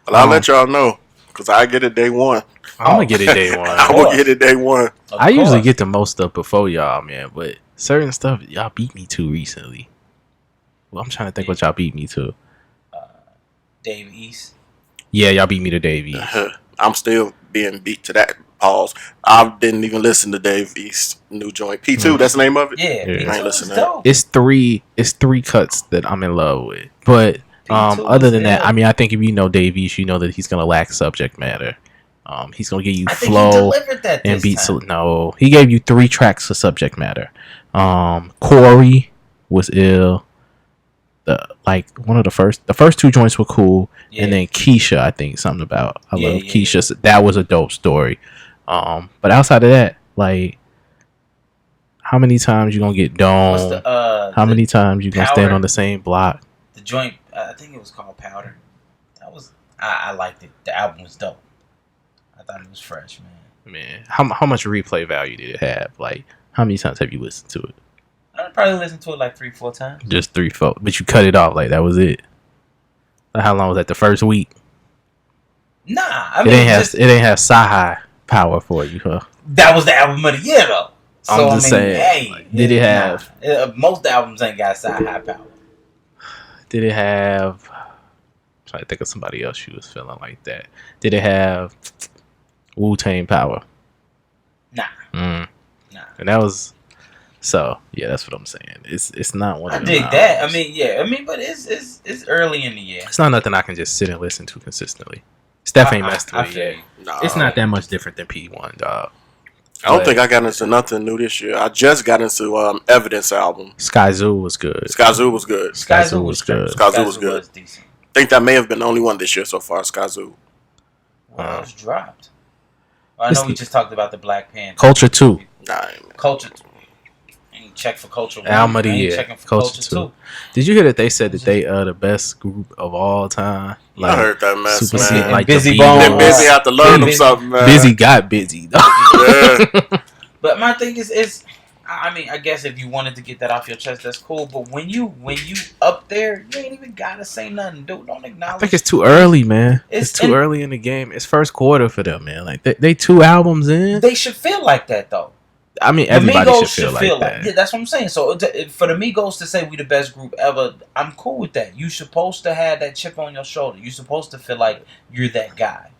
Well, I'll let y'all know. Because I get it day one. I'm going to get it day one. I will get it day one. I usually get the most stuff before y'all, man. But certain stuff, y'all beat me to recently. Well, I'm trying to think what y'all beat me to. Dave East. Yeah, y'all beat me to Dave East. I'm still being beat to that. Pause. I didn't even listen to Dave East's new joint. P2, that's the name of it? Yeah. I ain't listening to it. It's three cuts that I'm in love with. But other than that, I mean, I think if you know Dave East, you know that he's gonna lack subject matter. He's gonna give you I think flow he delivered that and beats. time. No, he gave you 3 tracks for subject matter. Corey was ill. One of the first 2 joints were cool, and then Keisha, I think something about I love Keisha. Yeah. That was a dope story. But outside of that, like, how many times you gonna get domed? How many times you gonna stand on the same block? The joint, I think it was called Powder. That was I liked it. The album was dope. I thought it was fresh, man. Man, how much replay value did it have? Like, how many times have you listened to it? I probably listened to it like 3-4 times. Just 3-4, but you cut it off like that was it. Like, how long was that? The first week? Nah, I mean, it ain't have Sci-Hi power for you, huh? That was the album of the year, though. So, I'm just saying. Hey, like, did it have? Most albums ain't got Sci-Hi power. Did it have? I'm trying to think of somebody else you was feeling like that. Did it have Wu-Tang power? Nah. Nah. And that was. So yeah, that's what I'm saying. It's not one. I dig that. I mean, but it's early in the year. It's not nothing I can just sit and listen to consistently. Steph ain't messed with it. No. It's not that much different than P1, dog. I don't think I got into nothing new this year. I just got into Evidence album. Sky Zoo was good. Sky Zoo was good. Sky Zoo was good. Sky Zoo was good. Decent. I think that may have been the only one this year so far. Sky Zoo. What else dropped? Well, I know we just talked about the Black Panther. Culture 2. Culture 2. Check for Culture 1. Album of the year. Checking for Culture 2. Did you hear that they said that they are the best group of all time? Like, I heard that mess, man. Like Busy Bones. They're busy have to learn them something, man. Busy got busy, though. Yeah. But my thing is, I mean, I guess if you wanted to get that off your chest, that's cool. But when you up there, you ain't even gotta say nothing, dude. Don't acknowledge. I think it's too early, man. It's too early in the game. It's first quarter for them, man. Like they 2 albums in. They should feel like that, though. I mean, everybody should feel like that. Yeah, that's what I'm saying. So for the Migos to say we the best group ever, I'm cool with that. You're supposed to have that chip on your shoulder. You're supposed to feel like you're that guy.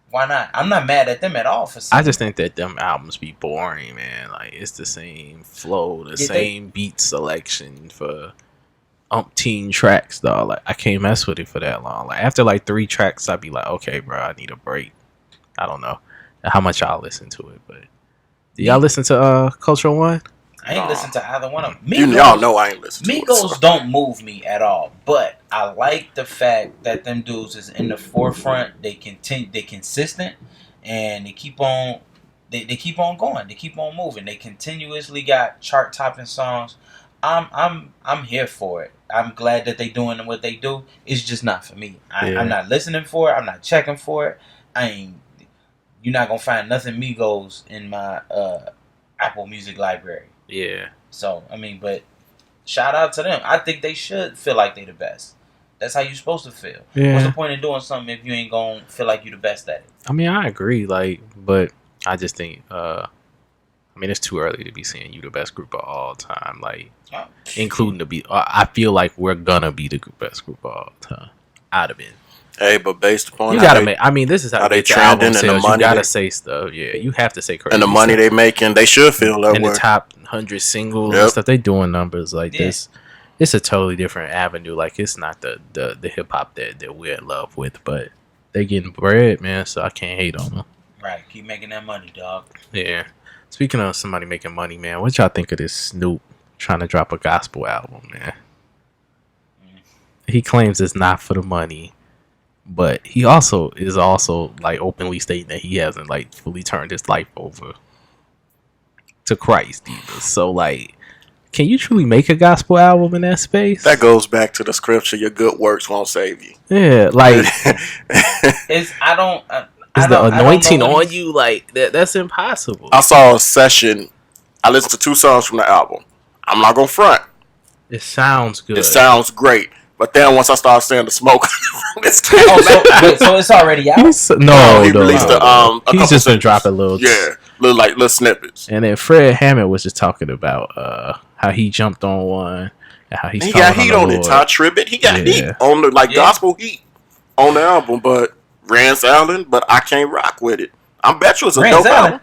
Why not? I'm not mad at them at all for saying I just think that them albums be boring, man. Like, it's the same flow, the same beat selection for umpteen tracks, dog. Like, I can't mess with it for that long. Like, after like 3 tracks, I'd be like, okay, bro, I need a break. I don't know how much y'all listen to it, but do y'all listen to Culture 1? I ain't listen to either one of them. Y'all know I ain't listen to Migos don't move me at all, but I like the fact that them dudes is in the forefront. They consistent, and they keep on going. They keep on moving. They continuously got chart topping songs. I'm here for it. I'm glad that they doing what they do. It's just not for me. I'm not listening for it. I'm not checking for it. You're not gonna find nothing Migos in my Apple Music library. Yeah. So I mean, but shout out to them. I think they should feel like they the best. That's how you're supposed to feel. Yeah. What's the point in doing something if you ain't gonna feel like you the best at it? I mean, I agree. Like, but I just think, it's too early to be saying you the best group of all time. Like, including I feel like we're gonna be the best group of all time. I'd have been. Hey, but based upon you gotta make. I mean, this is how they trending and the money. You gotta say stuff. Yeah, you have to say crazy. And the money they making, they should feel that way. And the top 100 singles and stuff, they doing numbers like this. It's a totally different avenue. Like, it's not the hip hop that we're in love with, but they getting bread, man. So I can't hate on them. Right, keep making that money, dog. Yeah. Speaking of somebody making money, man, what y'all think of this Snoop trying to drop a gospel album, man? He claims it's not for the money. But he is like openly stating that he hasn't like fully turned his life over to Christ either. So like, can you truly make a gospel album in that space? That goes back to the scripture: "Your good works won't save you." Yeah, like is the anointing on you like that? That's impossible. I saw a session. I listened to 2 songs from the album. I'm not gonna front. It sounds good. It sounds great. But then once I started seeing the smoke from his so it's already out? He released he's just been dropping little snippets. And then Fred Hammond was just talking about how he jumped on one and how he got heat on it. Todd Tribbett, he got heat on the gospel heat on the album, but Rance Allen, but I can't rock with it. I bet you it's a dope album.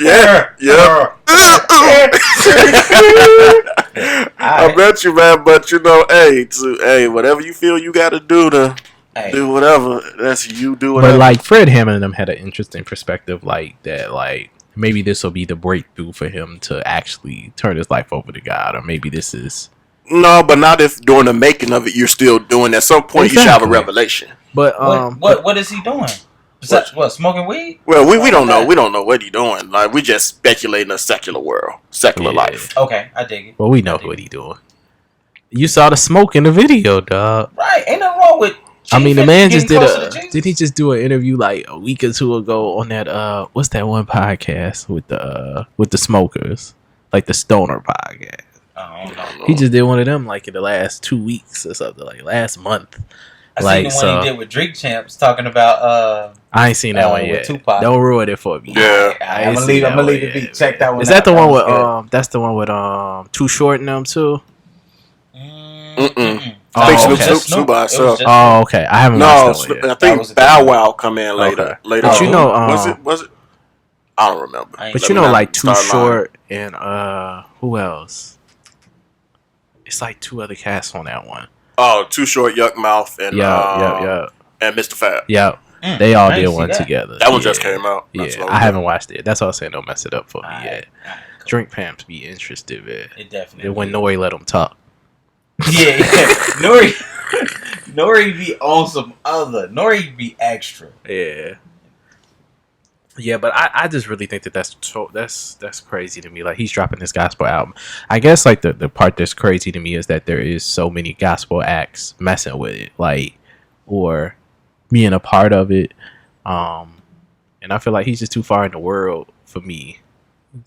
Yeah. I bet you, man. But hey, whatever you feel you got to do to Do whatever. That's you. Do whatever. But like Fred Hammond and them had an interesting perspective, like that. Like maybe this will be the breakthrough for him to actually turn his life over to God, or maybe this is. No, but not if during the making of it you're still doing. At some point, you should have a revelation. But what is he doing? What smoking weed? Well, we don't know. We don't know what he's doing. Like we just speculating a secular world, secular life. Okay, I dig it. Well, we know what he's doing. You saw the smoke in the video, dog. Right, ain't nothing wrong with. I mean, the man just did he just do an interview like a week or two ago on that what's that one podcast with the smokers, like the stoner podcast. Oh, he just did one of them like in the last 2 weeks or something, like last month. I seen the one he did with Drink Champs talking about. I ain't seen that one yet. Tupac. Don't ruin it for me. Yeah, I'm gonna leave the beat. Check that one. Is that the one with that's the one with Too Short and them too? I think Snoop by itself. Oh, okay. I haven't watched that one yet. I think Bow Wow come in later. But you know, was it? I don't remember. But you know, like Too Short and who else? It's like 2 other casts on that one. Oh, Too Short, Yuck Mouth, and and Mr. Fab. Yeah, they all did one together. That one just came out. Yeah, I haven't watched it. That's all I'm saying. Don't mess it up for me yet. Cool. Drink Pamps be interested, man. It definitely. When Nori let him talk. Yeah. Nori be on some other. Nori be extra. Yeah. Yeah, but I just really think that's crazy to me. Like he's dropping this gospel album. I guess like the part that's crazy to me is that there is so many gospel acts messing with it, like or being a part of it. And I feel like he's just too far in the world for me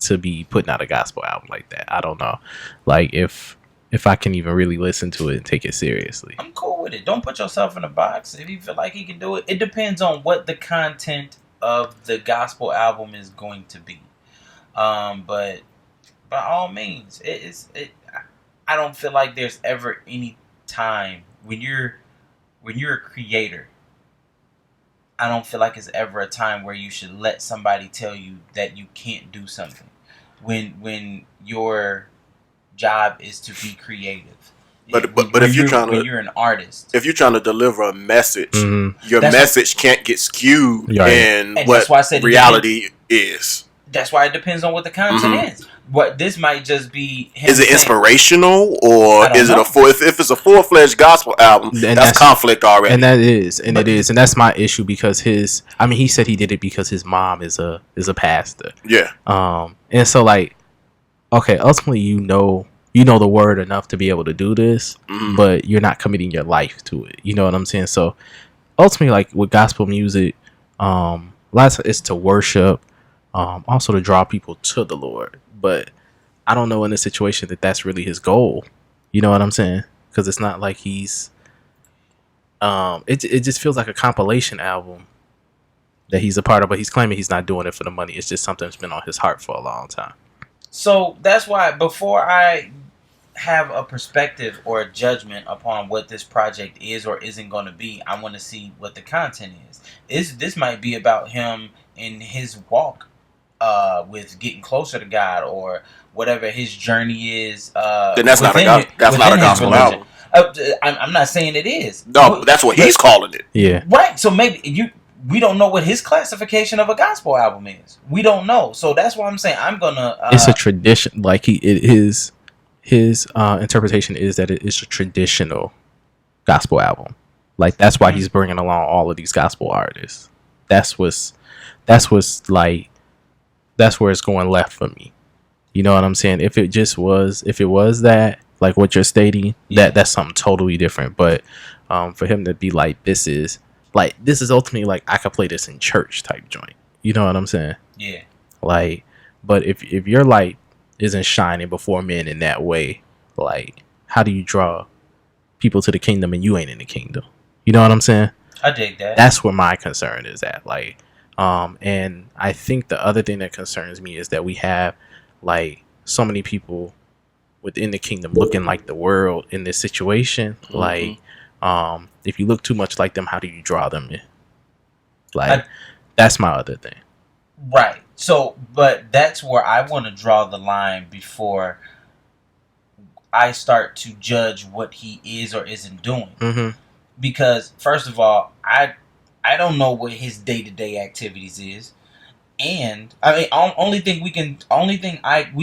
to be putting out a gospel album like that. I don't know, like if I can even really listen to it and take it seriously. I'm cool with it. Don't put yourself in a box. If you feel like he can do it, it depends on what the content of the gospel album is going to be. But by all means, I don't feel like there's ever any time when you're a creator. I don't feel like it's ever a time where you should let somebody tell you that you can't do something. When your job is to be creative. But if you're an artist, if you're trying to deliver a message, your message can't get skewed in what reality is. That's why it depends on what the content is. What this might just be. Is it inspirational or is it if it's a full-fledged gospel album? That's conflict already, and it is, and that's my issue because he said he did it because his mom is a pastor. Yeah. And so like, okay, ultimately you know the word enough to be able to do this, but you're not committing your life to it. You know what I'm saying? So ultimately, like with gospel music, lots of it's to worship, also to draw people to the Lord. But I don't know in this situation that that's really his goal. You know what I'm saying? Because it's not like he's. It just feels like a compilation album that he's a part of, but he's claiming he's not doing it for the money. It's just something that's been on his heart for a long time. So that's why before I have a perspective or a judgment upon what this project is or isn't going to be, I want to see what the content is. This might be about him in his walk with getting closer to God or whatever his journey is. Then that's not a gospel album. I'm not saying it is. No, that's what he's calling it. Yeah. Right. So maybe we don't know what his classification of a gospel album is. We don't know. So that's why I'm saying I'm gonna. It's a tradition. Like his interpretation is that it is a traditional gospel album. Like that's why he's bringing along all of these gospel artists. That's where it's going left for me. You know what I'm saying? If it was that, like what you're stating, that's something totally different. But for him to be like, this is ultimately like I could play this in church type joint. You know what I'm saying? Yeah. Like, but if your light isn't shining before men in that way, like how do you draw people to the kingdom and you ain't in the kingdom? You know what I'm saying? I dig that. That's where my concern is at. Like, and I think the other thing that concerns me is that we have like so many people within the kingdom looking like the world in this situation. Like, if you look too much like them, how do you draw them in? Like, that's my other thing. Right. So, but that's where I want to draw the line before I start to judge what he is or isn't doing. because first of all, I don't know what his day-to-day activities is, and I mean, only thing we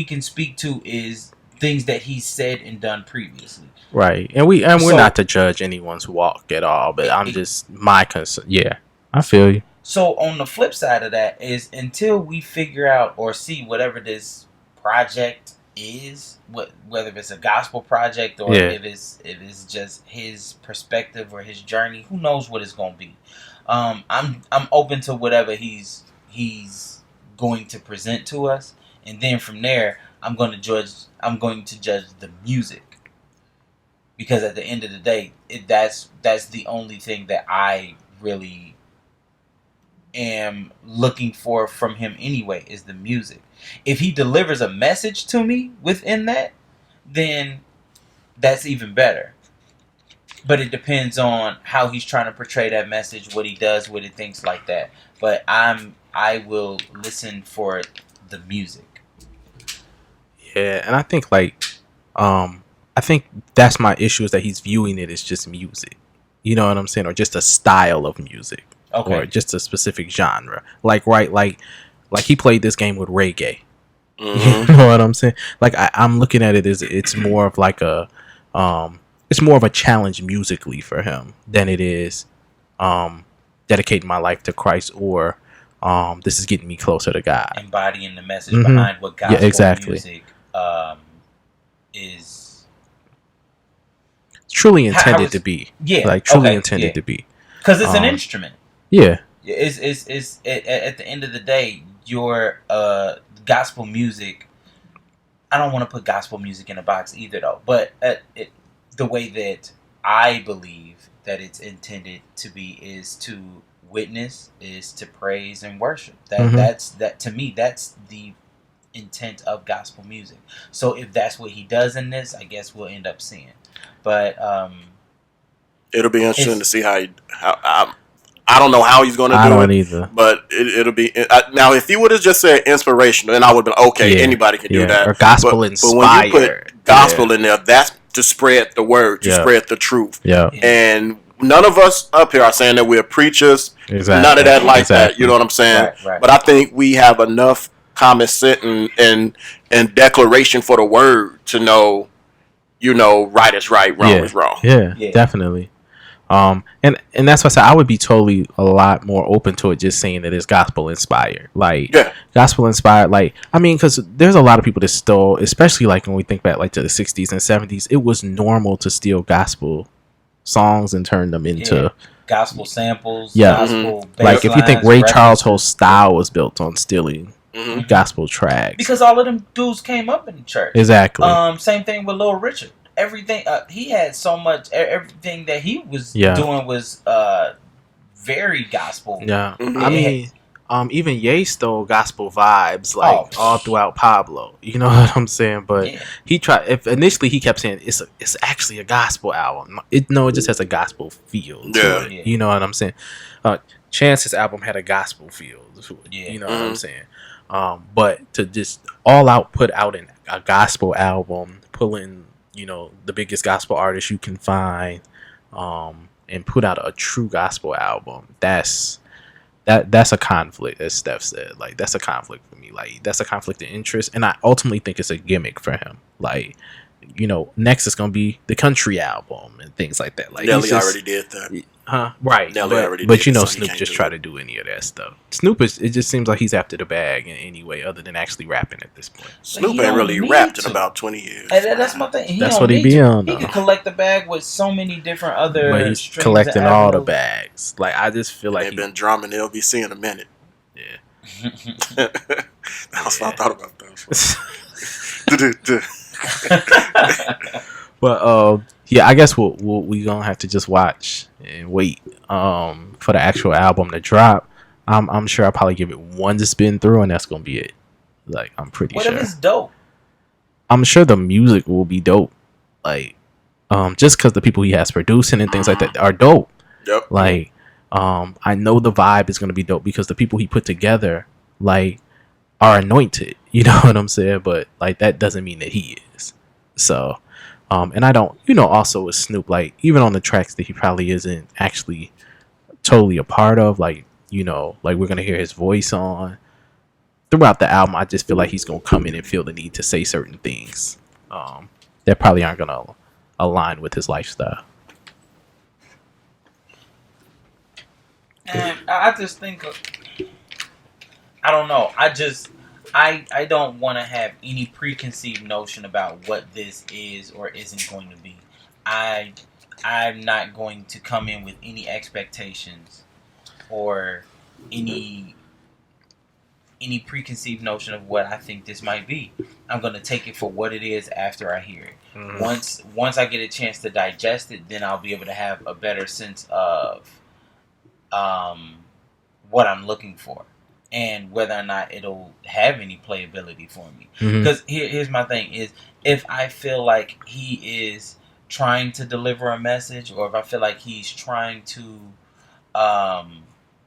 can speak to is things that he's said and done previously. Right, and we're not to judge anyone's walk at all, but I'm just my concern. Yeah, I feel you. So on the flip side of that is until we figure out or see whatever this project is, whether it's a gospel project or if it's just his perspective or his journey, who knows what it's gonna be. I'm open to whatever he's going to present to us, and then from there I'm going to judge the music, because at the end of the day that's the only thing that I really am looking for from him anyway, is the music. If he delivers a message to me within that, then that's even better. But it depends on how he's trying to portray that message, what he does with it, things like that. But I will listen for the music. Yeah, and I think I think that's my issue, is that he's viewing it as just music. You know what I'm saying? Or just a style of music. Okay. Or just a specific genre. Like he played this game with reggae. Mm-hmm. You know what I'm saying? Like I'm looking at it as it's more of like it's more of a challenge musically for him than it is dedicating my life to Christ, or this is getting me closer to God. Embodying the message behind what gospel music is truly intended to be. Yeah. Like truly intended to be. Because it's an instrument. Yeah. It's at the end of the day, your gospel music. I don't want to put gospel music in a box either, though. But the way that I believe that it's intended to be is to witness, is to praise and worship. That to me, that's the intent of gospel music. So if that's what he does in this, I guess we'll end up seeing. But it'll be interesting to see how I don't know how he's going to do it. I don't either. But it'll be... now, if he would have just said inspirational, then I would have been, okay, anybody can do that. Or gospel inspired. But when you put gospel in there, that's to spread the word, to spread the truth. Yeah. And none of us up here are saying that we're preachers. Exactly. None of that that. You know what I'm saying? Right. But I think we have enough common sense and declaration for the word to know, right is right, wrong is wrong. Yeah, definitely. And that's why I said I would be totally a lot more open to it, just saying that it's gospel inspired, gospel inspired. Like, I mean, because there's a lot of people that stole, especially like when we think back like to the 60s and 70s, it was normal to steal gospel songs and turn them into gospel samples. Yeah, gospel like if you think Ray Charles' whole style was built on stealing gospel tracks, because all of them dudes came up in the church. Exactly. Same thing with Little Richard. Everything he had so much. Everything that he was doing was very gospel. Yeah, I mean, even Ye stole gospel vibes all throughout Pablo. You know what I'm saying? But he tried. If initially he kept saying it's actually a gospel album. It just has a gospel feel to it. You know what I'm saying? Chance's album had a gospel feel. You know what I'm saying? But to just all out put out a gospel album, pull in the biggest gospel artist you can find, and put out a true gospel album, that's a conflict, as Steph said. Like, that's a conflict for me. Like, that's a conflict of interest, and I ultimately think it's a gimmick for him. Like, next is gonna be the country album and things like that. Like, Nelly already did that. Right. Nelly already but did, Snoop just try to do any of that stuff. Snoop it just seems like he's after the bag in any way other than actually rapping at this point. Snoop ain't really rapped in about 20 years. That's my thing. That's what he be on. He can collect the bag with so many different other. But he's collecting all the bags. Like, I just feel like they've been drumming LBC in a minute. Yeah. That's what I thought about that. But yeah, I guess we gonna have to just watch and wait for the actual album to drop. I'm sure I'll probably give it one to spin through, and that's gonna be it. Like, I'm pretty sure. What if it's dope? I'm sure the music will be dope. Like, just because the people he has producing and things like that are dope. Yep. Like, I know the vibe is gonna be dope because the people he put together, like, are anointed. You know what I'm saying? But like, that doesn't mean that he is. So, And I don't, also with Snoop, like even on the tracks that he probably isn't actually totally a part of, like like we're gonna hear his voice on throughout the album. I just feel like he's gonna come in and feel the need to say certain things that probably aren't gonna align with his lifestyle. And I just think, I don't know. I don't want to have any preconceived notion about what this is or isn't going to be. I'm not going to come in with any expectations or any preconceived notion of what I think this might be. I'm going to take it for what it is after I hear it. Mm-hmm. Once I get a chance to digest it, then I'll be able to have a better sense of what I'm looking for and whether or not it'll have any playability for me. Because here's my thing is, if I feel like he is trying to deliver a message, or if I feel like he's trying to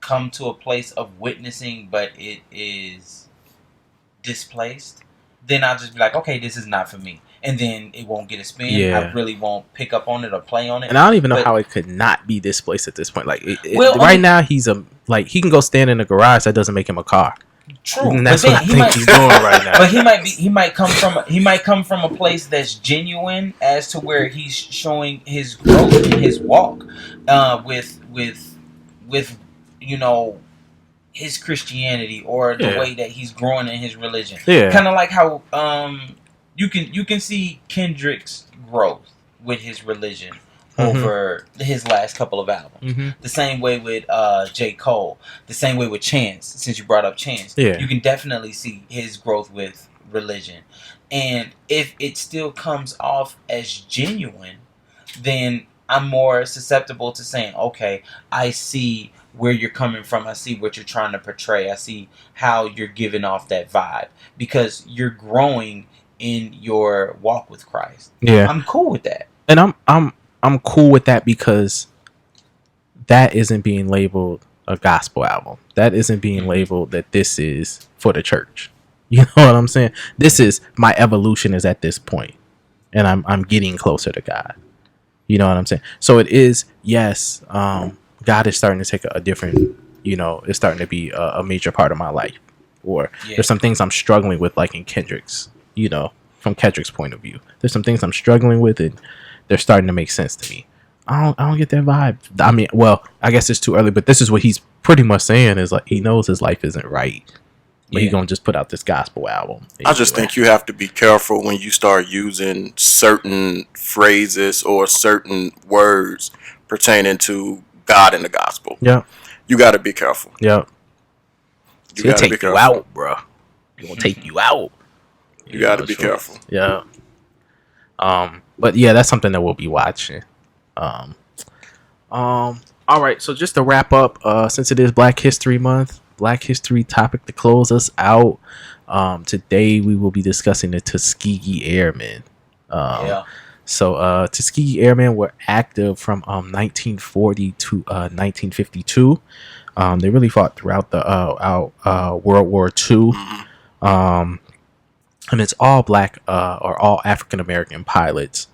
come to a place of witnessing but it is displaced, then I'll just be like, okay, this is not for me. And then it won't get a spin. Yeah. I really won't pick up on it or play on it. And I don't even know how it could not be displaced at this point. Like, right now, he can go stand in the garage. That doesn't make him a car. True. And that's what I think he's doing right now. But he might come from a place that's genuine as to where he's showing his growth in his walk with his Christianity, or the way that he's growing in his religion. Yeah. Kind of like how you can see Kendrick's growth with his religion over his last couple of albums. The same way with J. Cole. The same way with Chance, since you brought up Chance. Yeah. You can definitely see his growth with religion. And if it still comes off as genuine, then I'm more susceptible to saying, okay, I see where you're coming from. I see what you're trying to portray. I see how you're giving off that vibe, because you're growing in your walk with Christ. Yeah, I'm cool with that. And I'm cool with that, because that isn't being labeled a gospel album. That isn't being labeled that this is for the church. You know what I'm saying? This is my evolution is at this point, and I'm getting closer to God. You know what I'm saying? So it is, yes, God is starting to take a different, it's starting to be a major part of my life. Or there's some things I'm struggling with, like in Kendrick's, from Kendrick's point of view. There's some things I'm struggling with, and they're starting to make sense to me. I don't get that vibe. I mean, well, I guess it's too early, but this is what he's pretty much saying, is like he knows his life isn't right. But he's going to just put out this gospel album. I just think you have to be careful when you start using certain phrases or certain words pertaining to God and the gospel. Yeah. You got to be careful. Yeah. You got to be careful. You out, bro. He's going to take you out. You got to be careful. Yeah. But yeah, that's something that we'll be watching. All right. So just to wrap up, since it is Black History Month, Black History topic to close us out. Today we will be discussing the Tuskegee Airmen. So Tuskegee Airmen were active from 1940 to 1952. They really fought throughout the World War II. And it's all black or all African American pilots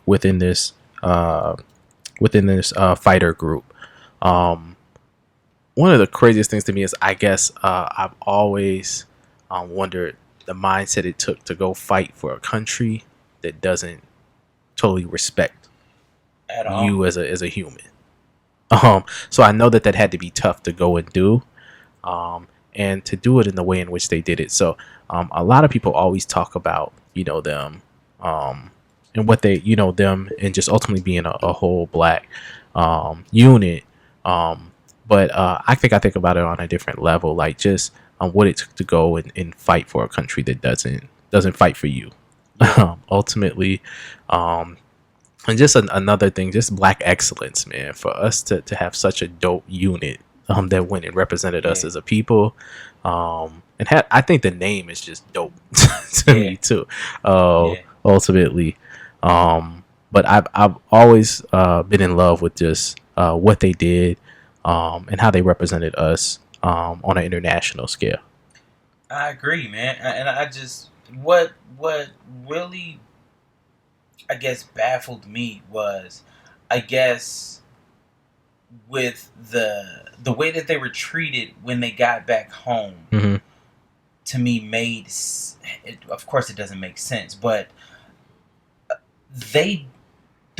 within this fighter group. One of the craziest things to me is, I guess, I've always wondered the mindset it took to go fight for a country that doesn't totally respect you as a human. So I know that had to be tough to go and do, and to do it in the way in which they did it. So a lot of people always talk about them and what they them and just ultimately being a whole black unit. But I think about it on a different level, like just what it took to go and fight for a country that doesn't fight for you. Ultimately, and just another thing, just black excellence, man. For us to have such a dope unit that went and represented us as a people, and I think the name is just dope to me too. Ultimately, but I've always been in love with just what they did. And how they represented us on an international scale. I agree, man, and I just what really I guess baffled me was, I guess, with the way that they were treated when they got back home. Mm-hmm. To me, made it, of course it doesn't make sense, but the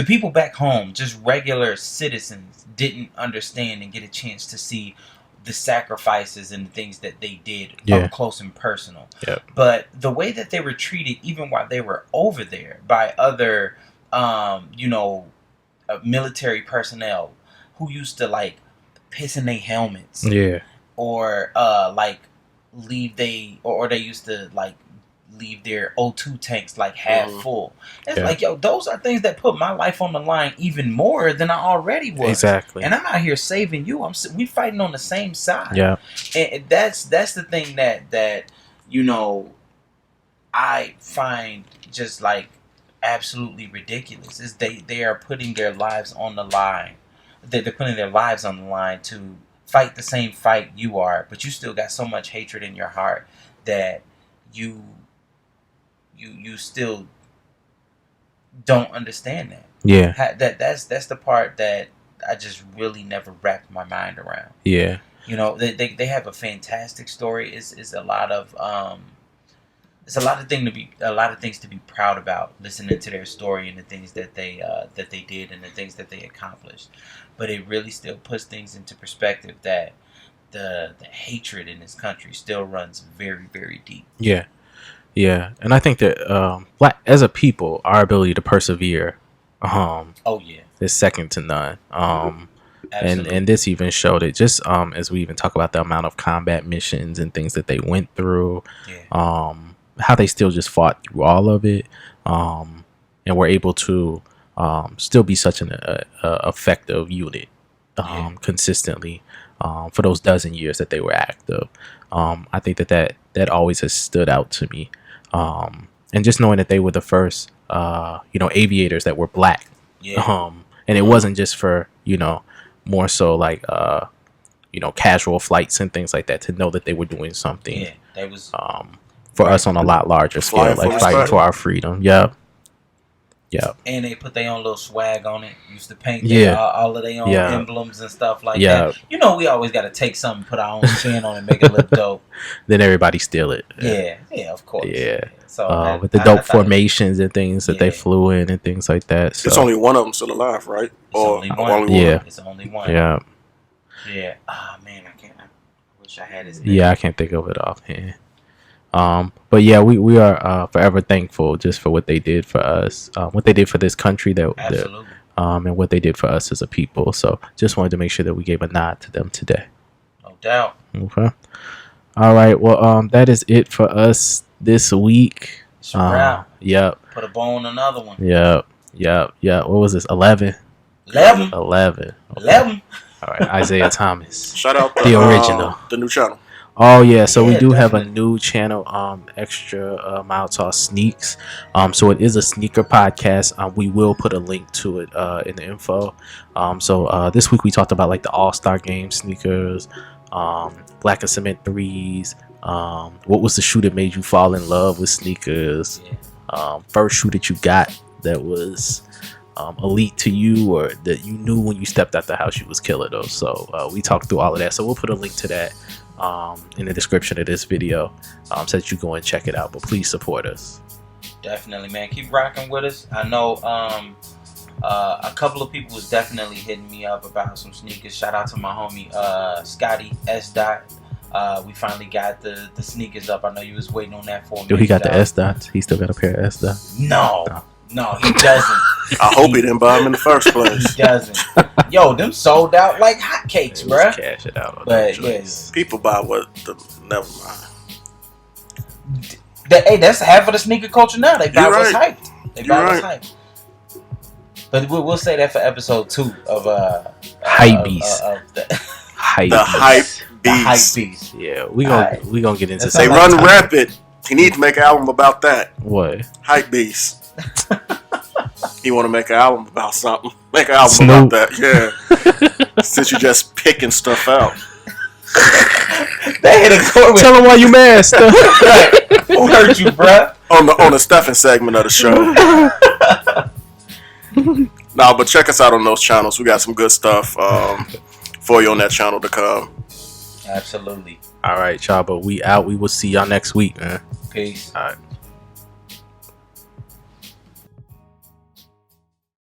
people back home, just regular citizens, didn't understand and get a chance to see the sacrifices and the things that they did up close and personal. Yep. But the way that they were treated, even while they were over there, by other, military personnel who used to like piss in their helmets, or they used to like leave their O2 tanks like half full. It's like, yo, those are things that put my life on the line even more than I already was. Exactly. And I'm out here saving you. We fighting on the same side. Yeah. And that's the thing that I find just like absolutely ridiculous, is they are putting their lives on the line. They're putting their lives on the line to fight the same fight you are, but you still got so much hatred in your heart that you still don't understand that. Yeah. That's the part that I just really never wrapped my mind around. Yeah. They have a fantastic story. It's a lot of things to be proud about, listening to their story and the things that they did and the things that they accomplished. But it really still puts things into perspective that the hatred in this country still runs very, very deep. Yeah. Yeah. And I think that as a people, our ability to persevere is second to none. And this even showed it, just as we even talk about the amount of combat missions and things that they went through, how they still just fought through all of it, and were able to still be such an effective unit consistently for those dozen years that they were active. I think that always has stood out to me, and just knowing that they were the first aviators that were black, and it wasn't just for more so like casual flights and things like that, to know that they were doing something that was for us on a lot larger scale, like fighting for our freedom. Yeah. And they put their own little swag on it. Used to paint all of their own emblems and stuff like that. We always got to take something, put our own spin on it, make it look dope. Then everybody steal it. Yeah, of course. Yeah. So with the dope formations and things that they flew in and things like that. So. It's only one of them still alive, right? Only one. Yeah. It's only one. Yeah. Yeah. Oh man, I wish I had his name. Yeah, I can't think of it offhand. But yeah, we are forever thankful just for what they did for us, what they did for this country, and what they did for us as a people. So just wanted to make sure that we gave a nod to them today. No doubt. Okay. All right. Well, that is it for us this week. Yep. Put a bow on another one. Yep. What was this? 11. Okay. 11. All right. Isaiah Thomas. Shout out the original, the new channel. Oh yeah, so we do have a new channel, Xtra Mild Sauce Sneaks. So it is a sneaker podcast. We will put a link to it in the info. So this week we talked about like the All-Star Game sneakers, Black and Cement 3s. What was the shoe that made you fall in love with sneakers? First shoe that you got that was elite to you, or that you knew when you stepped out the house you was killer those. So we talked through all of that. So we'll put a link to that in the description of this video, so that you go and check it out. But please support us. Definitely, man. Keep rocking with us. I know a couple of people was definitely hitting me up about some sneakers. Shout out to my homie Scotty S. We finally got the sneakers up. I know you was waiting on that for me. Dude, he got the S dots. He still got a pair of S dots. No, he doesn't. I hope he didn't buy them in the first place. He doesn't. Yo, them sold out like hotcakes, bruh. Cash it out. But yes, people buy never mind. That's half of the sneaker culture now. They buy what's hyped. They buy what's hyped. But we'll say that for episode 2 of Hype Beast. Hype Beast. Yeah, we gonna get into. They run rapid. He needs to make an album about that. What? Hype Beast. He want to make an album about something. Make an album about that. Yeah. Since you just picking stuff out. Tell him why you mad, Stuff. Who hurt you, bruh? On the stuffing segment of the show. No, but check us out on those channels. We got some good stuff for you on that channel to come. Absolutely. All right, y'all. But we out. We will see y'all next week, man. Peace. All right.